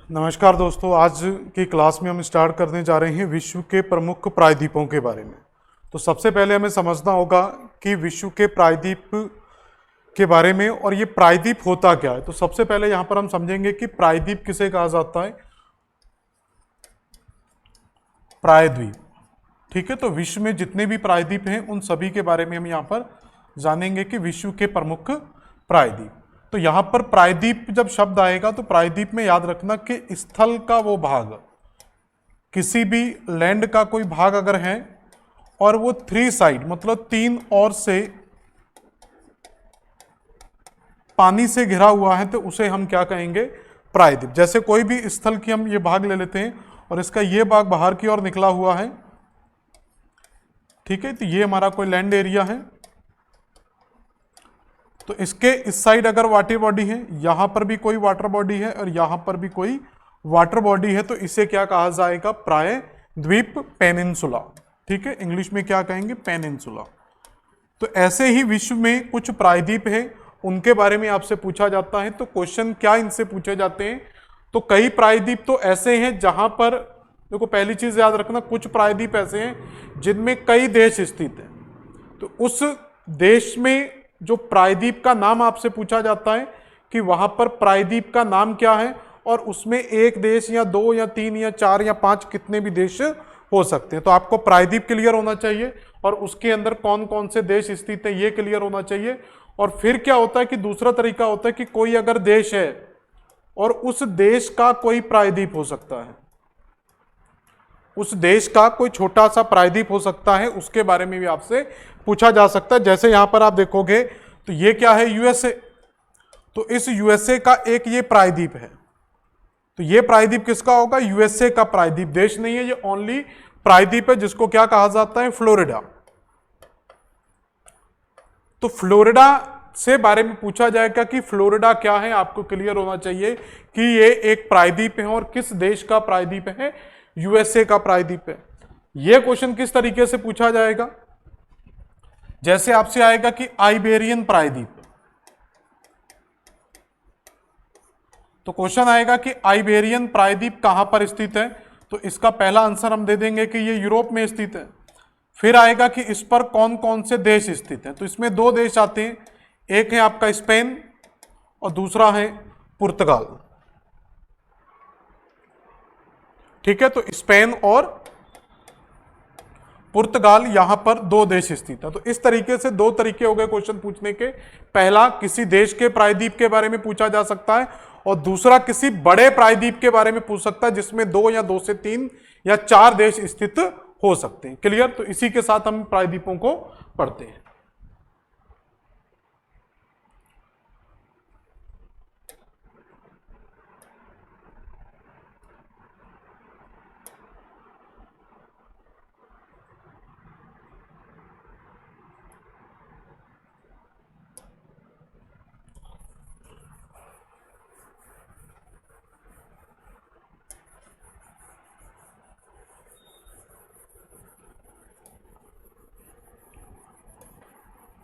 नमस्कार दोस्तों, आज की क्लास में हम स्टार्ट करने जा रहे हैं विश्व के प्रमुख प्रायद्वीपों के बारे में। तो सबसे पहले हमें समझना होगा कि विश्व के प्रायद्वीप के बारे में और ये प्रायद्वीप होता क्या है। तो सबसे पहले यहाँ पर हम समझेंगे कि प्रायद्वीप किसे कहा जाता है। प्रायद्वीप, ठीक है। तो विश्व में जितने भी प्रायद्वीप हैं उन सभी के बारे में हम यहाँ पर जानेंगे कि विश्व के प्रमुख प्रायद्वीप। तो यहाँ पर प्रायद्वीप जब शब्द आएगा तो प्रायद्वीप में याद रखना कि स्थल का वो भाग, किसी भी लैंड का कोई भाग अगर है और वो थ्री साइड मतलब तीन ओर से पानी से घिरा हुआ है तो उसे हम क्या कहेंगे, प्रायद्वीप। जैसे कोई भी स्थल की हम ये भाग ले लेते हैं और इसका ये भाग बाहर की ओर निकला हुआ है, ठीक है। तो ये हमारा कोई लैंड एरिया है। तो इसके इस साइड अगर वाटर बॉडी है, यहां पर भी कोई वाटर बॉडी है और यहां पर भी कोई वाटर बॉडी है, तो इसे क्या कहा जाएगा, प्रायद्वीप, पेनिनसुला, ठीक है। इंग्लिश में क्या कहेंगे, पेनिनसुला। तो ऐसे ही विश्व में कुछ प्रायद्वीप है, उनके बारे में आपसे पूछा जाता है। तो क्वेश्चन क्या इनसे पूछे जाते हैं, तो कई प्रायद्वीप तो ऐसे हैं जहां पर, देखो पहली चीज याद रखना, कुछ प्रायद्वीप ऐसे हैं जिनमें कई देश स्थित हैं। तो उस देश में जो प्रायद्वीप का नाम आपसे पूछा जाता है कि वहां पर प्रायद्वीप का नाम क्या है, और उसमें एक देश या दो या तीन या चार या पांच कितने भी देश हो सकते हैं। तो आपको प्रायद्वीप क्लियर होना चाहिए और उसके अंदर कौन कौन से देश स्थित है ये क्लियर होना चाहिए। और फिर क्या होता है कि दूसरा तरीका होता है कि कोई अगर देश है और उस देश का कोई प्रायद्वीप हो सकता है, उस देश का कोई छोटा सा प्रायद्वीप हो सकता है, उसके बारे में भी आपसे पूछा जा सकता है। जैसे यहां पर आप देखोगे तो ये क्या है, यूएसए। तो इस यूएसए का एक ये प्रायद्वीप है। तो ये प्रायद्वीप किसका होगा, यूएसए का प्रायद्वीप, देश नहीं है, ये ओनली प्रायद्वीप है, जिसको क्या कहा जाता है, फ्लोरिडा। तो फ्लोरिडा से बारे में पूछा जाएगा कि फ्लोरिडा क्या है, आपको क्लियर होना चाहिए कि ये एक प्रायद्वीप है और किस देश का प्रायद्वीप है, यूएसए का प्रायद्वीप है। यह क्वेश्चन किस तरीके से पूछा जाएगा, जैसे आपसे आएगा कि आइबेरियन प्रायद्वीप। तो क्वेश्चन आएगा कि आइबेरियन प्रायद्वीप कहां पर स्थित है, तो इसका पहला आंसर हम दे देंगे कि ये यूरोप में स्थित है। फिर आएगा कि इस पर कौन कौन से देश स्थित हैं, तो इसमें दो देश आते हैं, एक है आपका स्पेन और दूसरा है पुर्तगाल, ठीक है। तो स्पेन और पुर्तगाल, यहां पर दो देश स्थित है। तो इस तरीके से दो तरीके हो गए क्वेश्चन पूछने के। पहला किसी देश के प्रायद्वीप के बारे में पूछा जा सकता है और दूसरा किसी बड़े प्रायद्वीप के बारे में पूछ सकता है जिसमें दो या दो से तीन या चार देश स्थित हो सकते हैं। क्लियर। तो इसी के साथ हम प्रायद्वीपों को पढ़ते हैं।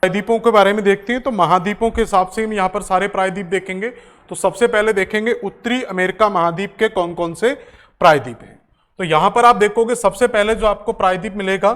प्रायद्वीपों के बारे में देखते हैं। तो महाद्वीपों के हिसाब से हम यहाँ पर सारे प्रायद्वीप देखेंगे। तो सबसे पहले देखेंगे उत्तरी अमेरिका महाद्वीप के कौन कौन से प्रायद्वीप हैं। तो यहाँ पर आप देखोगे सबसे पहले जो आपको प्रायद्वीप मिलेगा,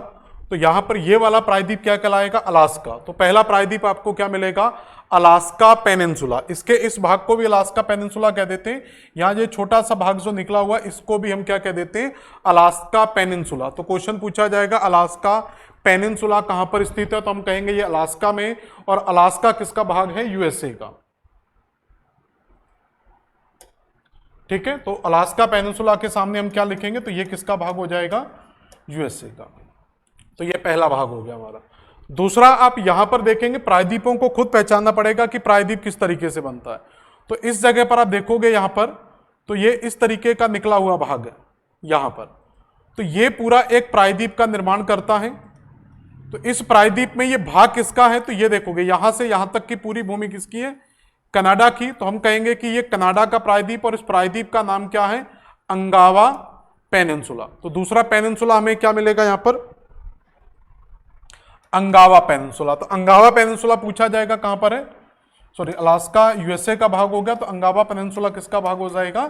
तो यहाँ पर ये वाला प्रायद्वीप क्या कहलाएगा, अलास्का। तो पहला प्रायद्वीप आपको क्या मिलेगा, अलास्का पेनिनसुला। इसके इस भाग को भी अलास्का पेनिनसुला कह देते हैं। यहाँ ये छोटा सा भाग जो निकला हुआ इसको भी हम क्या कह देते हैं, अलास्का पेनिनसुला। तो क्वेश्चन पूछा जाएगा अलास्का पेनिनसुला कहां पर स्थित है, तो हम कहेंगे ये अलास्का में। और अलास्का किसका भाग है, यूएसए का, ठीक है। तो अलास्का पेनिनसुला के सामने हम क्या लिखेंगे, तो ये किसका भाग हो जाएगा, यूएसए का। तो ये पहला भाग हो गया हमारा। दूसरा आप यहां पर देखेंगे, प्रायद्वीपों को खुद पहचानना पड़ेगा कि प्रायद्वीप किस तरीके से बनता है। तो इस जगह पर आप देखोगे यहां पर, तो ये इस तरीके का निकला हुआ भाग है यहां पर। तो ये पूरा एक प्रायद्वीप का निर्माण करता है। तो इस प्रायद्वीप में ये भाग किसका है, तो ये देखोगे यहां से यहां तक की पूरी भूमि किसकी है, कनाडा की। तो हम कहेंगे कि ये कनाडा का प्रायद्वीप और इस प्रायद्वीप का नाम क्या है, अंगावा पेनिनसुला। तो दूसरा पेनिनसुला हमें क्या मिलेगा यहां पर, अंगावा पेनिनसुला। तो अंगावा पेनिनसुला पूछा जाएगा कहां पर है, सॉरी अलास्का यूएसए का भाग हो गया, तो अंगावा पेनिनसुला किसका भाग हो जाएगा,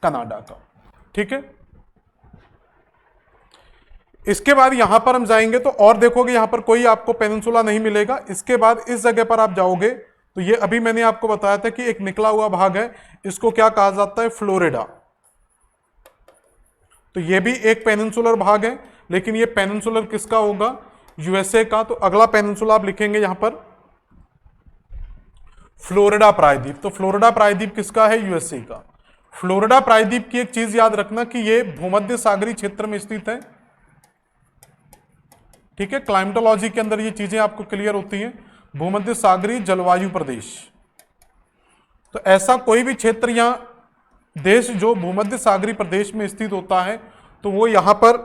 कनाडा का। ठीक है, इसके बाद यहां पर हम जाएंगे तो और देखोगे यहां पर कोई आपको पेनिनसुला नहीं मिलेगा। इसके बाद इस जगह पर आप जाओगे तो ये अभी मैंने आपको बताया था कि एक निकला हुआ भाग है, इसको क्या कहा जाता है, फ्लोरिडा। तो ये भी एक पेनिनसुलर भाग है, लेकिन ये पेनिनसुलर किसका होगा, यूएसए का। तो अगला पेनिनसुला आप लिखेंगे यहां पर फ्लोरिडा प्रायद्वीप। तो फ्लोरिडा प्रायद्वीप किसका है, यूएसए का। फ्लोरिडा प्रायद्वीप की एक चीज याद रखना कि ये भूमध्य सागरीय क्षेत्र में स्थित है। ठीक है, क्लाइमेटोलॉजी के अंदर ये चीजें आपको क्लियर होती हैं, भूमध्य सागरीय जलवायु प्रदेश। तो ऐसा कोई भी क्षेत्र या देश जो भूमध्य सागरीय प्रदेश में स्थित होता है तो वो यहां पर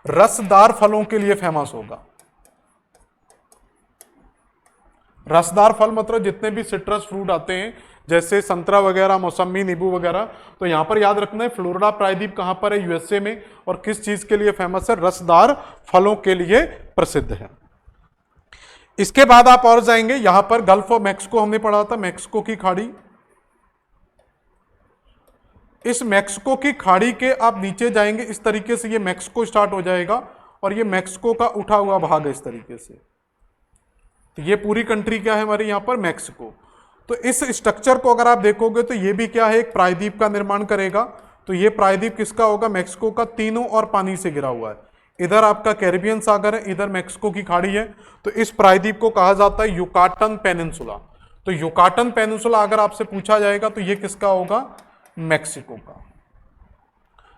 रसदार फलों के लिए फेमस होगा। रसदार फल मतलब जितने भी सिट्रस फ्रूट आते हैं जैसे संतरा वगैरह, मौसमी, नींबू वगैरह। तो यहां पर याद रखना है फ्लोरिडा प्रायद्वीप कहां पर है, यूएसए में, और किस चीज के लिए फेमस है, रसदार फलों के लिए प्रसिद्ध है। इसके बाद आप और जाएंगे यहां पर गल्फ ऑफ मैक्सिको हमने पढ़ा था, मैक्सिको की खाड़ी। इस मैक्सिको की खाड़ी के आप नीचे जाएंगे इस तरीके से ये मैक्सिको स्टार्ट हो जाएगा और ये मैक्सिको का उठा हुआ भाग है इस तरीके से। तो ये पूरी कंट्री क्या है हमारे यहां पर, मैक्सिको। तो इस स्ट्रक्चर को अगर आप देखोगे तो ये भी क्या है, एक प्रायद्वीप का निर्माण करेगा। तो ये प्रायद्वीप किसका होगा, मैक्सिको का, तीनों और पानी से घिरा हुआ है। इधर आपका कैरिबियन सागर है, इधर मैक्सिको की खाड़ी है। तो इस प्रायद्वीप को कहा जाता है युकाटन पेनिनसुला। तो युकाटन पेनिनसुला अगर आपसे पूछा जाएगा तो ये किसका होगा, मैक्सिको का।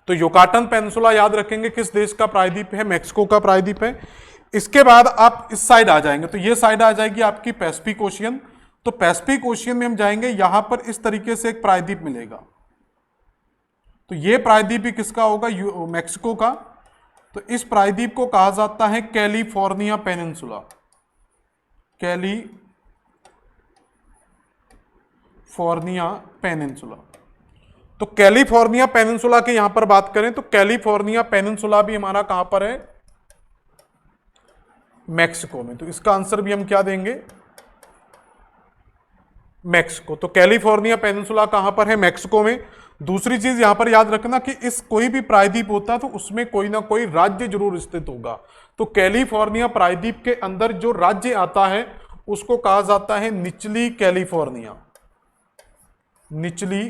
तो युकाटन पेनिनसुला याद रखेंगे किस देश का प्रायद्वीप है, मैक्सिको का प्रायद्वीप है। इसके बाद आप इस साइड आ जाएंगे तो ये साइड आ जाएगी आपकी पैसिफिक ओशियन। तो पैसिफिक ओशियन में हम जाएंगे, यहां पर इस तरीके से एक प्रायद्वीप मिलेगा। तो ये प्रायद्वीप भी किसका होगा, मैक्सिको का। तो इस प्रायद्वीप को कहा जाता है कैलिफोर्निया पेनिनसुला। California peninsula. तो कैलिफोर्निया पेनिनसुला की यहां पर बात करें तो कैलिफोर्निया पेनिनसुला भी हमारा कहां पर है, मैक्सिको में। तो इसका आंसर भी हम क्या देंगे, मैक्सिको। तो कैलिफोर्निया पेनिनसुला कहां पर है, मैक्सिको में। दूसरी चीज यहां पर याद रखना कि इस कोई भी प्रायद्वीप होता है तो उसमें कोई ना कोई राज्य जरूर स्थित होगा। तो कैलिफोर्निया प्रायद्वीप के अंदर जो राज्य आता है उसको कहा जाता है निचली कैलिफोर्निया। निचली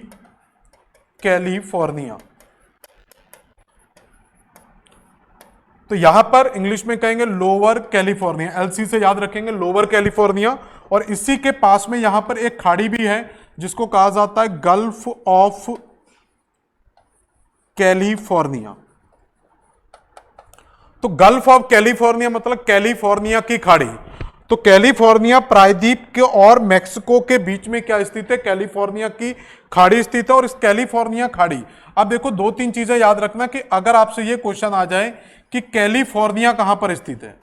कैलिफोर्निया। तो यहां पर इंग्लिश में कहेंगे लोअर कैलिफोर्निया, एलसी से याद रखेंगे, लोअर कैलिफोर्निया। और इसी के पास में यहां पर एक खाड़ी भी है जिसको कहा जाता है गल्फ ऑफ कैलिफोर्निया। तो गल्फ ऑफ कैलिफोर्निया मतलब कैलिफोर्निया की खाड़ी। तो कैलिफोर्निया प्रायद्वीप के और मैक्सिको के बीच में क्या स्थित है, कैलिफोर्निया की खाड़ी स्थित है। और इस कैलिफोर्निया खाड़ी, अब देखो दो तीन चीजें याद रखना कि अगर आपसे यह क्वेश्चन आ जाए कि कैलिफोर्निया कहां पर स्थित है,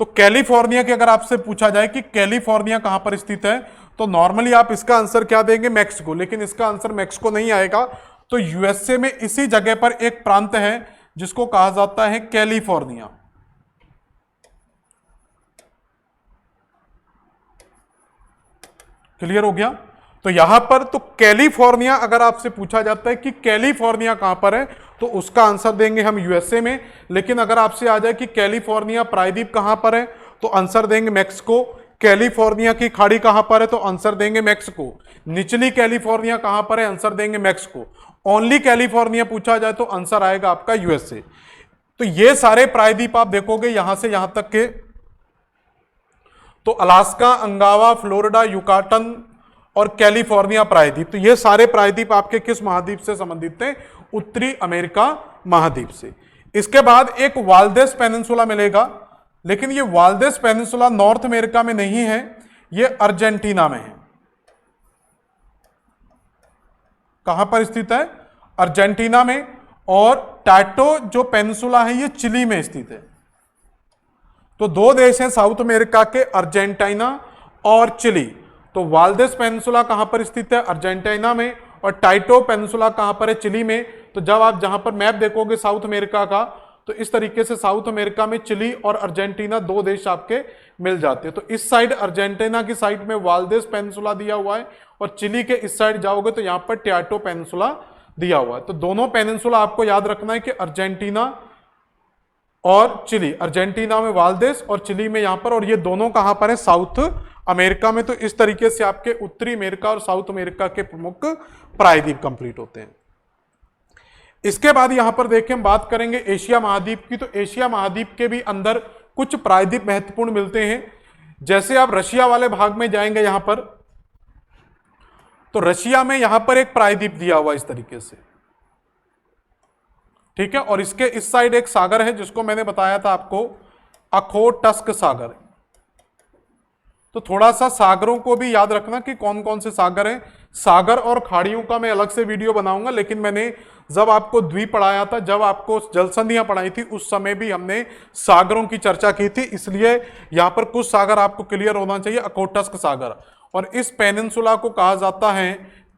तो कैलिफोर्निया के अगर आपसे पूछा जाए कि कैलिफोर्निया कहां पर स्थित है तो नॉर्मली आप इसका आंसर क्या देंगे, मैक्सिको। लेकिन इसका आंसर मैक्सिको नहीं आएगा। तो यूएसए में इसी जगह पर एक प्रांत है जिसको कहा जाता है कैलिफोर्निया। क्लियर हो गया। तो यहां पर तो कैलिफोर्निया अगर आपसे पूछा जाता है कि कैलिफोर्निया कहां पर है तो उसका आंसर देंगे हम यूएसए में। लेकिन अगर आपसे आ जाए कि कैलिफोर्निया प्रायद्वीप कहां पर है तो आंसर देंगे मैक्सिको। कैलिफोर्निया की खाड़ी कहां पर है तो आंसर देंगे मैक्सिको। निचली कैलिफोर्निया कहां पर है, आंसर देंगे मैक्सिको। ओनली कैलिफोर्निया पूछा जाए तो आंसर आएगा आपका यूएसए। तो ये सारे प्रायद्वीप आप देखोगे यहां से यहां तक के, तो अलास्का, अंगावा, फ्लोरिडा, युकाटन और कैलिफोर्निया प्रायद्वीप, तो ये सारे प्रायद्वीप आपके किस महाद्वीप से संबंधित थे, उत्तरी अमेरिका महाद्वीप से। इसके बाद एक वाल्देस पेनिनसुला मिलेगा, लेकिन ये वाल्देस पेनिनसुला नॉर्थ अमेरिका में नहीं है, ये अर्जेंटीना में है। कहां पर स्थित है, अर्जेंटीना में। और टाटो जो पेनिनसुला है ये चिली में स्थित है। तो दो देश हैं साउथ अमेरिका के, अर्जेंटीना और चिली। तो वाल्देस पेनिनसुला कहां पर स्थित है, अर्जेंटीना में। और टाइटो पेनिनसुला कहां पर है, चिली में। तो जब आप जहां पर मैप देखोगे साउथ अमेरिका का तो इस तरीके से साउथ अमेरिका में चिली और अर्जेंटीना दो देश आपके मिल जाते हैं। तो इस साइड अर्जेंटीना की साइड में वाल्देस पेनिनसुला दिया हुआ है और चिली के इस साइड जाओगे तो यहां पर टियाटो पेनिनसुला दिया हुआ है। तो दोनों पेनिनसुला आपको याद रखना है कि अर्जेंटीना और चिली, अर्जेंटीना में वाल्देस और चिली में यहां पर, और ये दोनों कहां पर है, साउथ अमेरिका में। तो इस तरीके से आपके उत्तरी अमेरिका और साउथ अमेरिका के प्रमुख प्रायद्वीप कंप्लीट होते हैं। इसके बाद यहां पर देखें, हम बात करेंगे एशिया महाद्वीप की। तो एशिया महाद्वीप के भी अंदर कुछ प्रायद्वीप महत्वपूर्ण मिलते हैं। जैसे आप रशिया वाले भाग में जाएंगे यहां पर, तो रशिया में यहां पर एक प्रायद्वीप दिया हुआ इस तरीके से, ठीक है। और इसके इस साइड एक सागर है जिसको मैंने बताया था आपको, अखोटस्क सागर। तो थोड़ा सा सागरों को भी याद रखना कि कौन कौन से सागर हैं। सागर और खाड़ियों का मैं अलग से वीडियो बनाऊंगा, लेकिन मैंने जब आपको द्वीप पढ़ाया था, जब आपको जलसंधियां पढ़ाई थी, उस समय भी हमने सागरों की चर्चा की थी, इसलिए यहां पर कुछ सागर आपको क्लियर होना चाहिए। अखोटस्क सागर, और इस पेनिनसुला को कहा जाता है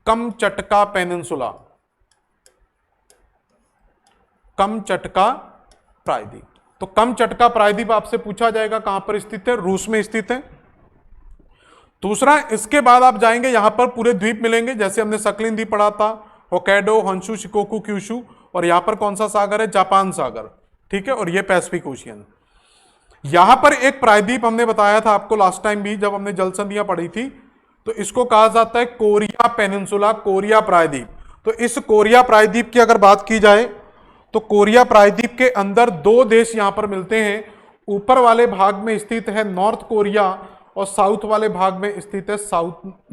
कमचटका पेनिनसुला, कमचटका प्रायद्वीप। तो कमचटका प्रायद्वीप आपसे पूछा जाएगा कहां पर स्थित है, रूस में स्थित है। दूसरा, इसके बाद आप जाएंगे यहां पर पूरे द्वीप मिलेंगे, जैसे हमने सकलिन द्वीप पढ़ा था, होक्काइडो, हॉन्शू, शिकोकू, क्यूशू, और यहां पर कौन सा सागर है, जापान सागर, ठीक है। और ये पैसिफिक ओशियन। यहां पर एक प्रायद्वीप हमने बताया था आपको लास्ट टाइम भी जब हमने जलसंधियां पढ़ी थी, तो इसको कहा जाता है कोरिया पेनिनसुला, कोरिया प्रायद्वीप। तो इस कोरिया प्रायद्वीप की अगर बात की जाए तो कोरिया प्रायद्वीप के अंदर दो देश यहां पर मिलते हैं। ऊपर वाले भाग में स्थित है नॉर्थ कोरिया और साउथ वाले भाग में स्थित है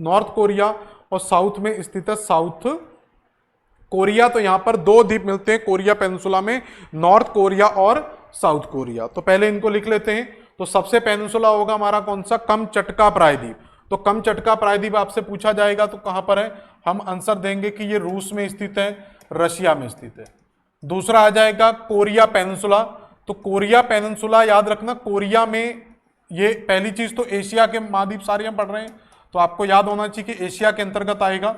नॉर्थ कोरिया और साउथ में स्थित है साउथ कोरिया। तो यहां पर दो द्वीप मिलते हैं कोरिया पेनिनसुला में, नॉर्थ कोरिया और साउथ कोरिया। तो पहले इनको लिख लेते हैं। तो सबसे पेनिनसुला होगा हमारा कौन सा, कमचटका प्रायद्वीप। तो कमचटका प्रायद्वीप आपसे पूछा जाएगा तो कहां पर है, हम आंसर देंगे कि ये रूस में स्थित है, रशिया में स्थित है। दूसरा आ जाएगा कोरिया पेनिनसुला। तो कोरिया पेनिनसुला याद रखना, कोरिया में, ये पहली चीज तो एशिया के महाद्वीप सारे हम पढ़ रहे हैं, तो आपको याद होना चाहिए कि एशिया के अंतर्गत आएगा।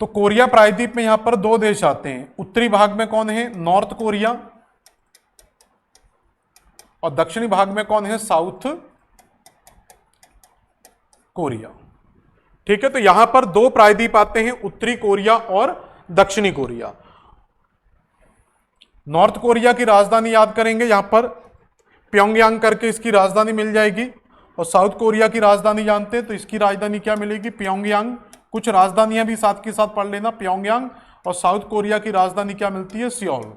तो कोरिया प्रायद्वीप में यहां पर दो देश आते हैं। उत्तरी भाग में कौन है, नॉर्थ कोरिया, और दक्षिणी भाग में कौन है, साउथ कोरिया, ठीक है। तो यहां पर दो प्रायद्वीप आते हैं, उत्तरी कोरिया और दक्षिणी कोरिया। नॉर्थ कोरिया की राजधानी याद करेंगे, यहां पर प्योंगयांग करके इसकी राजधानी मिल जाएगी। और साउथ कोरिया की राजधानी जानते हैं, तो इसकी राजधानी क्या मिलेगी, प्योंगयांग। कुछ राजधानियां भी साथ के साथ पढ़ लेना, प्योंगयांग। और साउथ कोरिया की राजधानी क्या मिलती है, सियोल।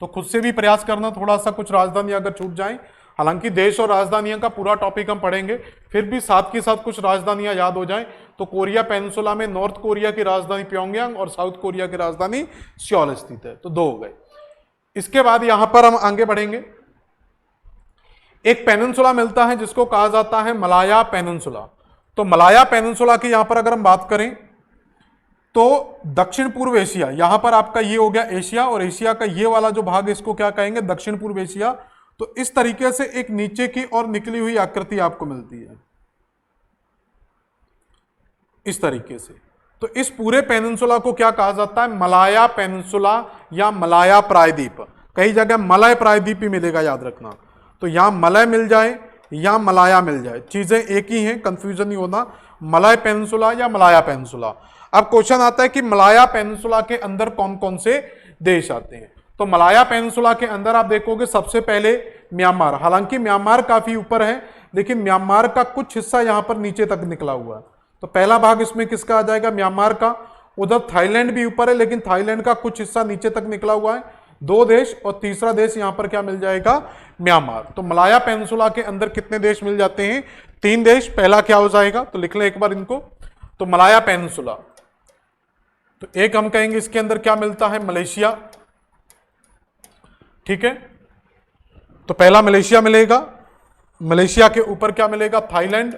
तो खुद से भी प्रयास करना थोड़ा सा, कुछ राजधानी अगर छूट जाए, हालांकि देश और राजधानियों का पूरा टॉपिक हम पढ़ेंगे, फिर भी साथ के साथ कुछ राजधानियां याद हो जाएं। तो कोरिया पेनिनसुला में नॉर्थ कोरिया की राजधानी प्योंगयांग और साउथ कोरिया की राजधानी सियोल स्थित है। तो दो हो गए। इसके बाद यहां पर हम आगे बढ़ेंगे। एक पेनिनसुला मिलता है जिसको कहा जाता है मलाया पेनिनसुला। तो मलाया पेनिनसुला की यहां पर अगर हम बात करें तो दक्षिण पूर्व एशिया, यहां पर आपका ये हो गया एशिया, और एशिया का ये वाला जो भाग इसको क्या कहेंगे, दक्षिण पूर्व एशिया। तो इस तरीके से एक नीचे की और निकली हुई आकृति आपको मिलती है इस तरीके से। तो इस पूरे पेनिनसुला को क्या कहा जाता है, मलाया पेनिनसुला या मलाया प्रायद्वीप। कई जगह मलय प्रायद्वीप भी मिलेगा, याद रखना। तो यहां मलय मिल जाए या मलाया मिल जाए, चीजें एक ही हैं, कंफ्यूजन नहीं होना, मलय पेनिनसुला या मलाया पेनिनसुला। अब क्वेश्चन आता है कि मलाया पेनिनसुला के अंदर कौन कौन से देश आते हैं। तो मलाया पेनिनसुला के अंदर आप देखोगे सबसे पहले म्यांमार। हालांकि म्यांमार काफी ऊपर है, लेकिन म्यांमार का कुछ हिस्सा यहां पर नीचे तक निकला हुआ है। तो पहला भाग इसमें किसका आ जाएगा, म्यांमार का। उधर थाईलैंड भी ऊपर है, लेकिन थाईलैंड का कुछ हिस्सा नीचे तक निकला हुआ है, दो देश। और तीसरा देश यहां पर क्या मिल जाएगा, म्यांमार। तो मलाया पेनिनसुला के अंदर कितने देश मिल जाते हैं, तीन देश। पहला क्या हो जाएगा, तो लिख लें एक बार इनको। तो मलाया पेनिनसुला, तो एक हम कहेंगे इसके अंदर क्या मिलता है, मलेशिया, ठीक है। तो पहला मलेशिया मिलेगा। मलेशिया के ऊपर क्या मिलेगा, थाईलैंड,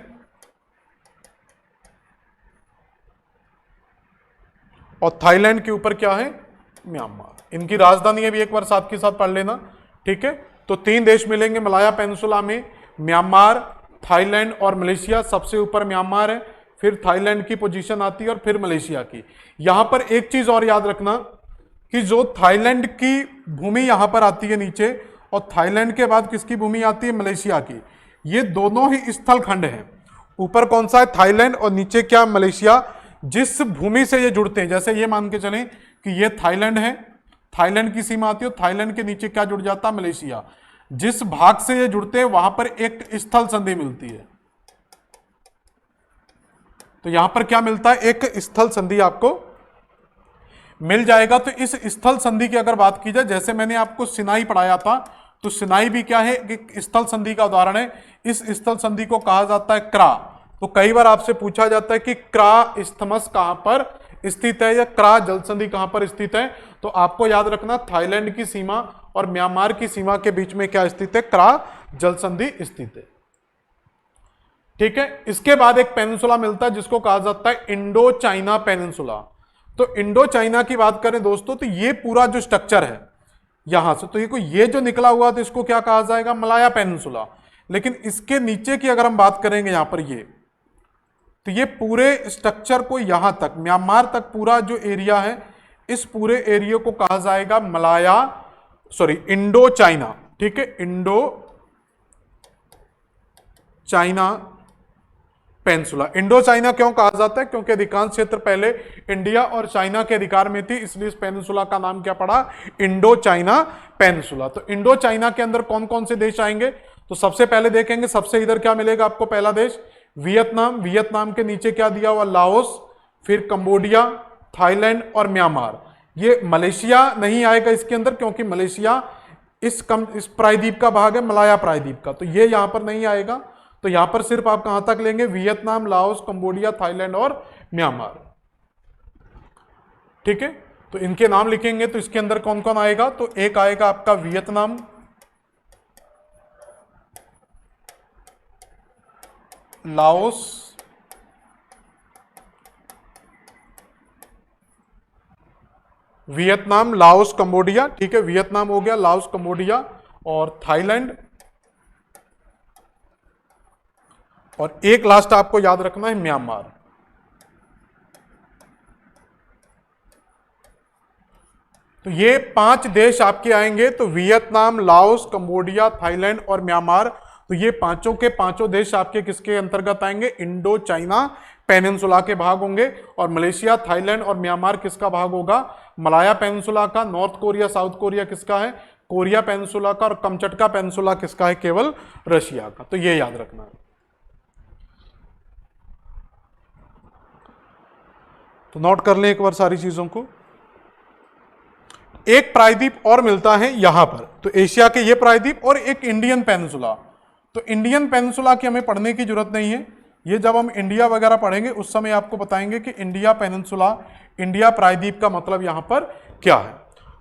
और थाईलैंड के ऊपर क्या है, म्यांमार। इनकी राजधानी भी एक बार साथ के साथ पढ़ लेना, ठीक है। तो तीन देश मिलेंगे मलाया पेनिनसुला में, म्यांमार, थाईलैंड और मलेशिया। सबसे ऊपर म्यांमार है, फिर थाईलैंड की पोजीशन आती है और फिर मलेशिया की। यहां पर एक चीज और याद रखना कि जो थाईलैंड की भूमि यहां पर आती है नीचे, और थाईलैंड के बाद किसकी भूमि आती है, मलेशिया की। ये दोनों ही स्थल खंड हैं। ऊपर कौन सा है, थाईलैंड, और नीचे क्या, मलेशिया। जिस भूमि से ये जुड़ते हैं, जैसे ये मान के चलें कि ये थाईलैंड है, थाईलैंड की सीमा आती है, थाईलैंड के नीचे क्या जुड़ जाता है, मलेशिया। जिस भाग से ये जुड़ते हैं वहां पर एक स्थल संधि मिलती है। तो यहां पर क्या मिलता है, एक स्थल संधि आपको मिल जाएगा। तो इस स्थल संधि की अगर बात की जाए, जैसे मैंने आपको सिनाई पढ़ाया था, तो सिनाई भी क्या है, एक स्थल संधि का उदाहरण है। इस स्थल संधि को कहा जाता है क्रा। तो कई बार आपसे पूछा जाता है कि क्रा इस्थमस कहां पर स्थित है, या क्रा जल संधि कहां पर स्थित है। तो आपको याद रखना, थाईलैंड की सीमा और म्यांमार की सीमा के बीच में क्या स्थित है, क्रा जल संधि स्थित है। ठीक है। इसके बाद एक पेनिनसुला मिलता है जिसको कहा जाता है इंडो चाइना पेनिनसुला। तो इंडो चाइना की बात करें दोस्तों, तो ये पूरा जो स्ट्रक्चर है यहां से, तो ये जो निकला हुआ तो इसको क्या कहा जाएगा, मलाया पेनिनसुला। लेकिन इसके नीचे की अगर हम बात करेंगे यहां पर ये, तो ये पूरे स्ट्रक्चर को यहां तक, म्यांमार तक पूरा जो एरिया है, इस पूरे एरिया को कहा जाएगा इंडो चाइना। ठीक है, Indo China peninsula. Indo China क्यों कहा जाता है, क्योंकि अधिकांश क्षेत्र पहले इंडिया और चाइना के अधिकार में थी, इसलिए इस पेनिनसुला का नाम क्या पड़ा, इंडो चाइना पेनिनसुला। तो इंडो चाइना के अंदर कौन कौन से देश आएंगे, तो सबसे पहले देखेंगे, सबसे इधर क्या मिलेगा आपको, पहला देश वियतनाम। वियतनाम के नीचे क्या दिया हुआ, लाओस, फिर कंबोडिया, थाईलैंड और म्यांमार। ये मलेशिया नहीं आएगा इसके अंदर, क्योंकि मलेशिया इस प्रायद्वीप का भाग है, मलाया प्रायद्वीप का, तो ये यहां पर नहीं आएगा। तो यहां पर सिर्फ आप कहां तक लेंगे, वियतनाम, लाओस, कंबोडिया, थाईलैंड और म्यांमार। ठीक है, तो इनके नाम लिखेंगे तो इसके अंदर कौन कौन आएगा, तो एक आएगा आपका Vietnam, Laos, Vietnam, Laos, Cambodia. ठीक है, वियतनाम हो गया, लाओस, कंबोडिया और थाईलैंड, और एक लास्ट आपको याद रखना है म्यांमार। तो ये 5 देश आपके आएंगे, तो वियतनाम, लाओस, कंबोडिया, थाईलैंड और म्यांमार। तो ये पांचों के पांचों देश आपके किसके अंतर्गत आएंगे, इंडो चाइना पेनिनसुला के भाग होंगे। और मलेशिया, थाईलैंड और म्यांमार किसका भाग होगा, मलाया पेनिनसुला का। नॉर्थ कोरिया, साउथ कोरिया किसका है, कोरिया पेनिनसुला का। और कमचटका पेनिनसुला किसका है, केवल रशिया का। तो ये याद रखना है। तो नोट कर लें एक बार सारी चीजों को। एक प्रायद्वीप और मिलता है यहां पर, तो एशिया के ये प्रायद्वीप और एक इंडियन पेनिनसुला। तो इंडियन पेनिनसुला की हमें पढ़ने की जरूरत नहीं है, ये जब हम इंडिया वगैरह पढ़ेंगे उस समय आपको बताएंगे कि इंडिया पेनिनसुला, इंडिया प्रायद्वीप का मतलब यहां पर क्या है।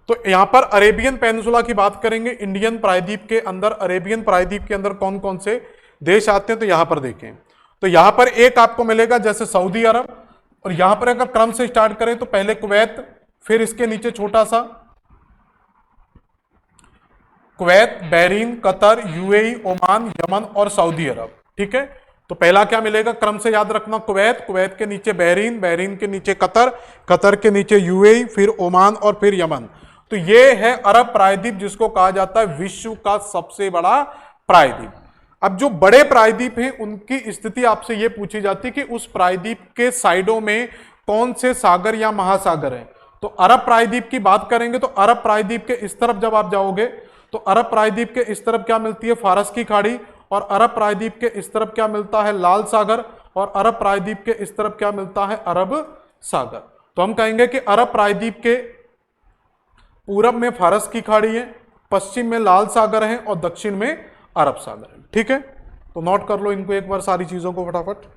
तो यहां पर अरेबियन पेनिनसुला की बात करेंगे। इंडियन प्रायद्वीप के अंदर, अरेबियन प्रायद्वीप के अंदर कौन कौन से देश आते हैं, तो यहां पर देखें, तो यहां पर एक आपको मिलेगा जैसे सऊदी अरब। और यहां पर अगर क्रम से स्टार्ट करें तो पहले कुवैत, फिर इसके नीचे छोटा सा Kuwait, Bahrain, Qatar, UAE, Oman, Yemen और सऊदी अरब। ठीक है, तो पहला क्या मिलेगा, क्रम से याद रखना, कुवैत, कुवैत के नीचे बहरीन, बहरीन के नीचे कतर, कतर के नीचे यूएई, फिर ओमान और फिर यमन। तो ये है अरब प्रायद्वीप, जिसको कहा जाता है विश्व का सबसे बड़ा प्रायद्वीप। अब जो बड़े प्रायद्वीप हैं उनकी स्थिति आपसे यह पूछी जाती है कि उस प्रायद्वीप के साइडों में कौन से सागर या महासागर हैं। तो अरब प्रायद्वीप की बात करेंगे तो अरब प्रायद्वीप के इस तरफ जब आप जाओगे तो अरब प्रायद्वीप के इस तरफ क्या मिलती है, फारस की खाड़ी। और अरब प्रायद्वीप के इस तरफ क्या मिलता है, लाल सागर। और अरब प्रायद्वीप के इस तरफ क्या मिलता है, अरब सागर। तो हम कहेंगे कि अरब प्रायद्वीप के पूरब में फारस की खाड़ी है, पश्चिम में लाल सागर है और दक्षिण में अरब सागर है। ठीक है, तो नोट कर लो इनको एक बार सारी चीजों को फटाफट।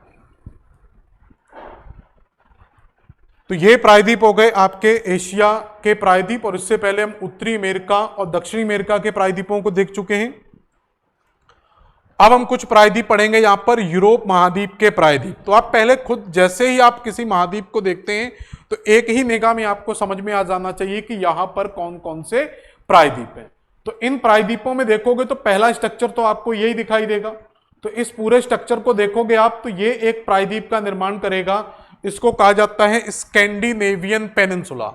तो ये प्रायद्वीप हो गए आपके एशिया के प्रायद्वीप, और इससे पहले हम उत्तरी अमेरिका और दक्षिणी अमेरिका के प्रायद्वीपों को देख चुके हैं। अब हम कुछ प्रायद्वीप पढ़ेंगे यहां पर यूरोप महाद्वीप के प्रायद्वीप। तो आप पहले खुद जैसे ही आप किसी महाद्वीप को देखते हैं तो एक ही निगाह में आपको समझ में आ जाना चाहिए कि यहां पर कौन कौन से प्रायद्वीप हैं। तो इन प्रायद्वीपों में देखोगे तो पहला स्ट्रक्चर तो आपको यही दिखाई देगा। तो इस पूरे स्ट्रक्चर को देखोगे आप तो ये एक प्रायद्वीप का निर्माण करेगा, इसको कहा जाता है स्कैंडिनेवियन पेनिनसुला।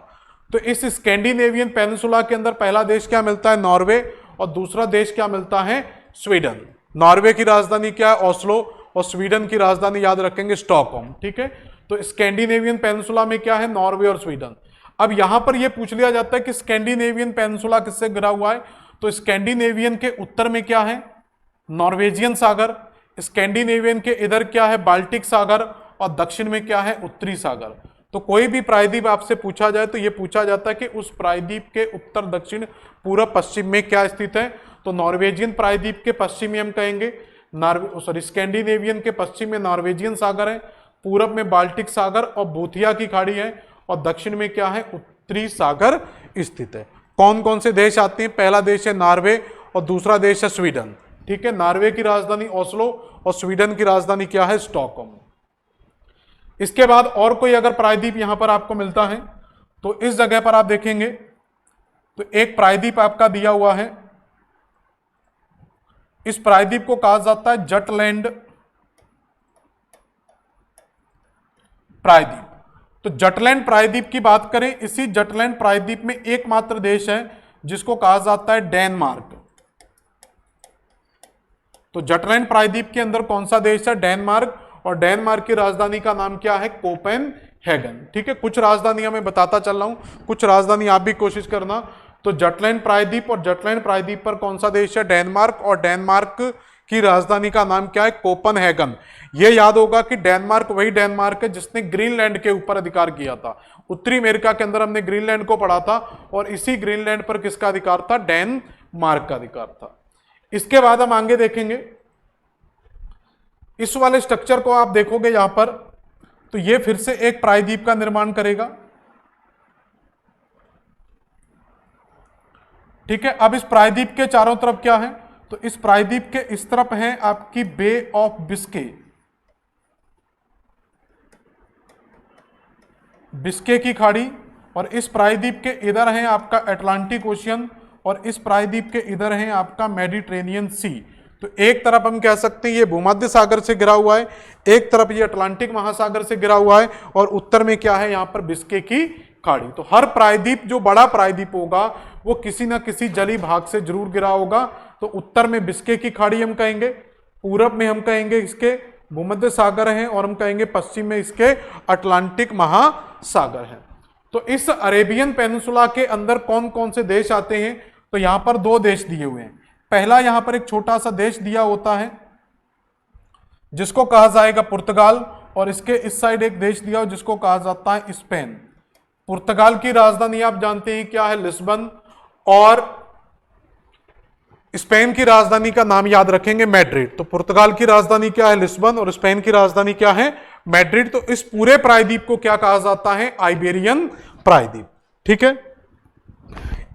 तो इस स्कैंडिनेवियन पेनिनसुला के अंदर पहला देश क्या मिलता है, नॉर्वे, और दूसरा देश क्या मिलता है, स्वीडन। नॉर्वे की राजधानी क्या है? ओस्लो। और स्वीडन की राजधानी याद रखेंगे स्टॉकहोम। ठीक है, तो स्कैंडिनेवियन पेनिनसुला में क्या है? नॉर्वे और स्वीडन। अब यहां पर यह पूछ लिया जाता है कि स्कैंडिनेवियन पेनिनसुला किससे घिरा हुआ है, तो स्कैंडिनेवियन के उत्तर में क्या है? नॉर्वेजियन सागर। स्कैंडिनेवियन के इधर क्या है? बाल्टिक सागर। और दक्षिण में क्या है? उत्तरी सागर। तो कोई भी प्रायद्वीप आपसे पूछा जाए तो यह पूछा जाता है कि उस प्रायद्वीप के उत्तर, दक्षिण, पूर्व, पश्चिम में क्या स्थित है। तो नॉर्वेजियन प्रायद्वीप के पश्चिम में हम कहेंगे स्कैंडिनेवियन के पश्चिम में नॉर्वेजियन सागर है, पूरब में बाल्टिक सागर और बोथिया की खाड़ी है, और दक्षिण में क्या है? उत्तरी सागर स्थित है। कौन कौन से देश आते हैं? पहला देश है नॉर्वे और दूसरा देश है स्वीडन। ठीक है, नॉर्वे की राजधानी ओस्लो और स्वीडन की राजधानी क्या है? स्टॉकहोम। इसके बाद और कोई अगर प्रायद्वीप यहां पर आपको मिलता है तो इस जगह पर आप देखेंगे तो एक प्रायद्वीप आपका दिया हुआ है। इस प्रायद्वीप को कहा जाता है जटलैंड प्रायद्वीप। तो जटलैंड प्रायद्वीप की बात करें, इसी जटलैंड प्रायद्वीप में एकमात्र देश है जिसको कहा जाता है डेनमार्क। तो जटलैंड प्रायद्वीप के अंदर कौन सा देश है? डेनमार्क। और डेनमार्क की राजधानी का नाम क्या है? कोपेनहेगन। ठीक है, कुछ राजधानियां मैं बताता चल रहा हूं, कुछ राजधानी आप भी कोशिश करना। तो जटलैंड प्रायद्वीप, और जटलैंड प्रायद्वीप पर कौन सा देश है? डेनमार्क। और डेनमार्क की राजधानी का नाम क्या है? कोपेनहेगन। यह याद होगा कि डेनमार्क वही डेनमार्क है जिसने ग्रीनलैंड के ऊपर अधिकार किया था। उत्तरी अमेरिका के अंदर हमने ग्रीनलैंड को पढ़ा था, और इसी ग्रीनलैंड पर किसका अधिकार था? डेनमार्क का अधिकार था। इसके बाद हम आगे देखेंगे, इस वाले स्ट्रक्चर को आप देखोगे यहां पर, तो यह फिर से एक प्रायद्वीप का निर्माण करेगा। ठीक है, अब इस प्रायद्वीप के चारों तरफ क्या है? तो इस प्रायद्वीप के इस तरफ है आपकी बे ऑफ बिस्के, बिस्के की खाड़ी, और इस प्रायद्वीप के इधर है आपका अटलांटिक ओशियन, और इस प्रायद्वीप के इधर है आपका मेडिटेरेनियन सी। तो एक तरफ हम कह सकते हैं ये भूमध्य सागर से घिरा हुआ है, एक तरफ ये अटलांटिक महासागर से घिरा हुआ है, और उत्तर में क्या है? यहां पर बिस्के की खाड़ी। तो हर प्रायद्वीप जो बड़ा प्रायद्वीप होगा वो किसी ना किसी जलीय भाग से जरूर घिरा होगा। तो उत्तर में बिस्के की खाड़ी हम कहेंगे, पूरब में हम कहेंगे इसके भूमध्य सागर है, और हम कहेंगे पश्चिम में इसके अटलांटिक महासागर है। तो इस अरेबियन पेनिनसुला के अंदर कौन कौन से देश आते हैं? तो यहां पर दो देश दिए हुए हैं। पहला यहां पर एक छोटा सा देश दिया होता है जिसको कहा जाएगा पुर्तगाल, और इसके इस साइड एक देश दिया हो जिसको कहा जाता है स्पेन। पुर्तगाल की राजधानी आप जानते हैं क्या है? लिस्बन। और स्पेन की राजधानी का नाम याद रखेंगे मैड्रिड। तो पुर्तगाल की राजधानी क्या है? लिस्बन। और स्पेन की राजधानी क्या है? मैड्रिड। तो इस पूरे प्रायद्वीप को क्या कहा जाता है? आइबेरियन प्रायद्वीप। ठीक है,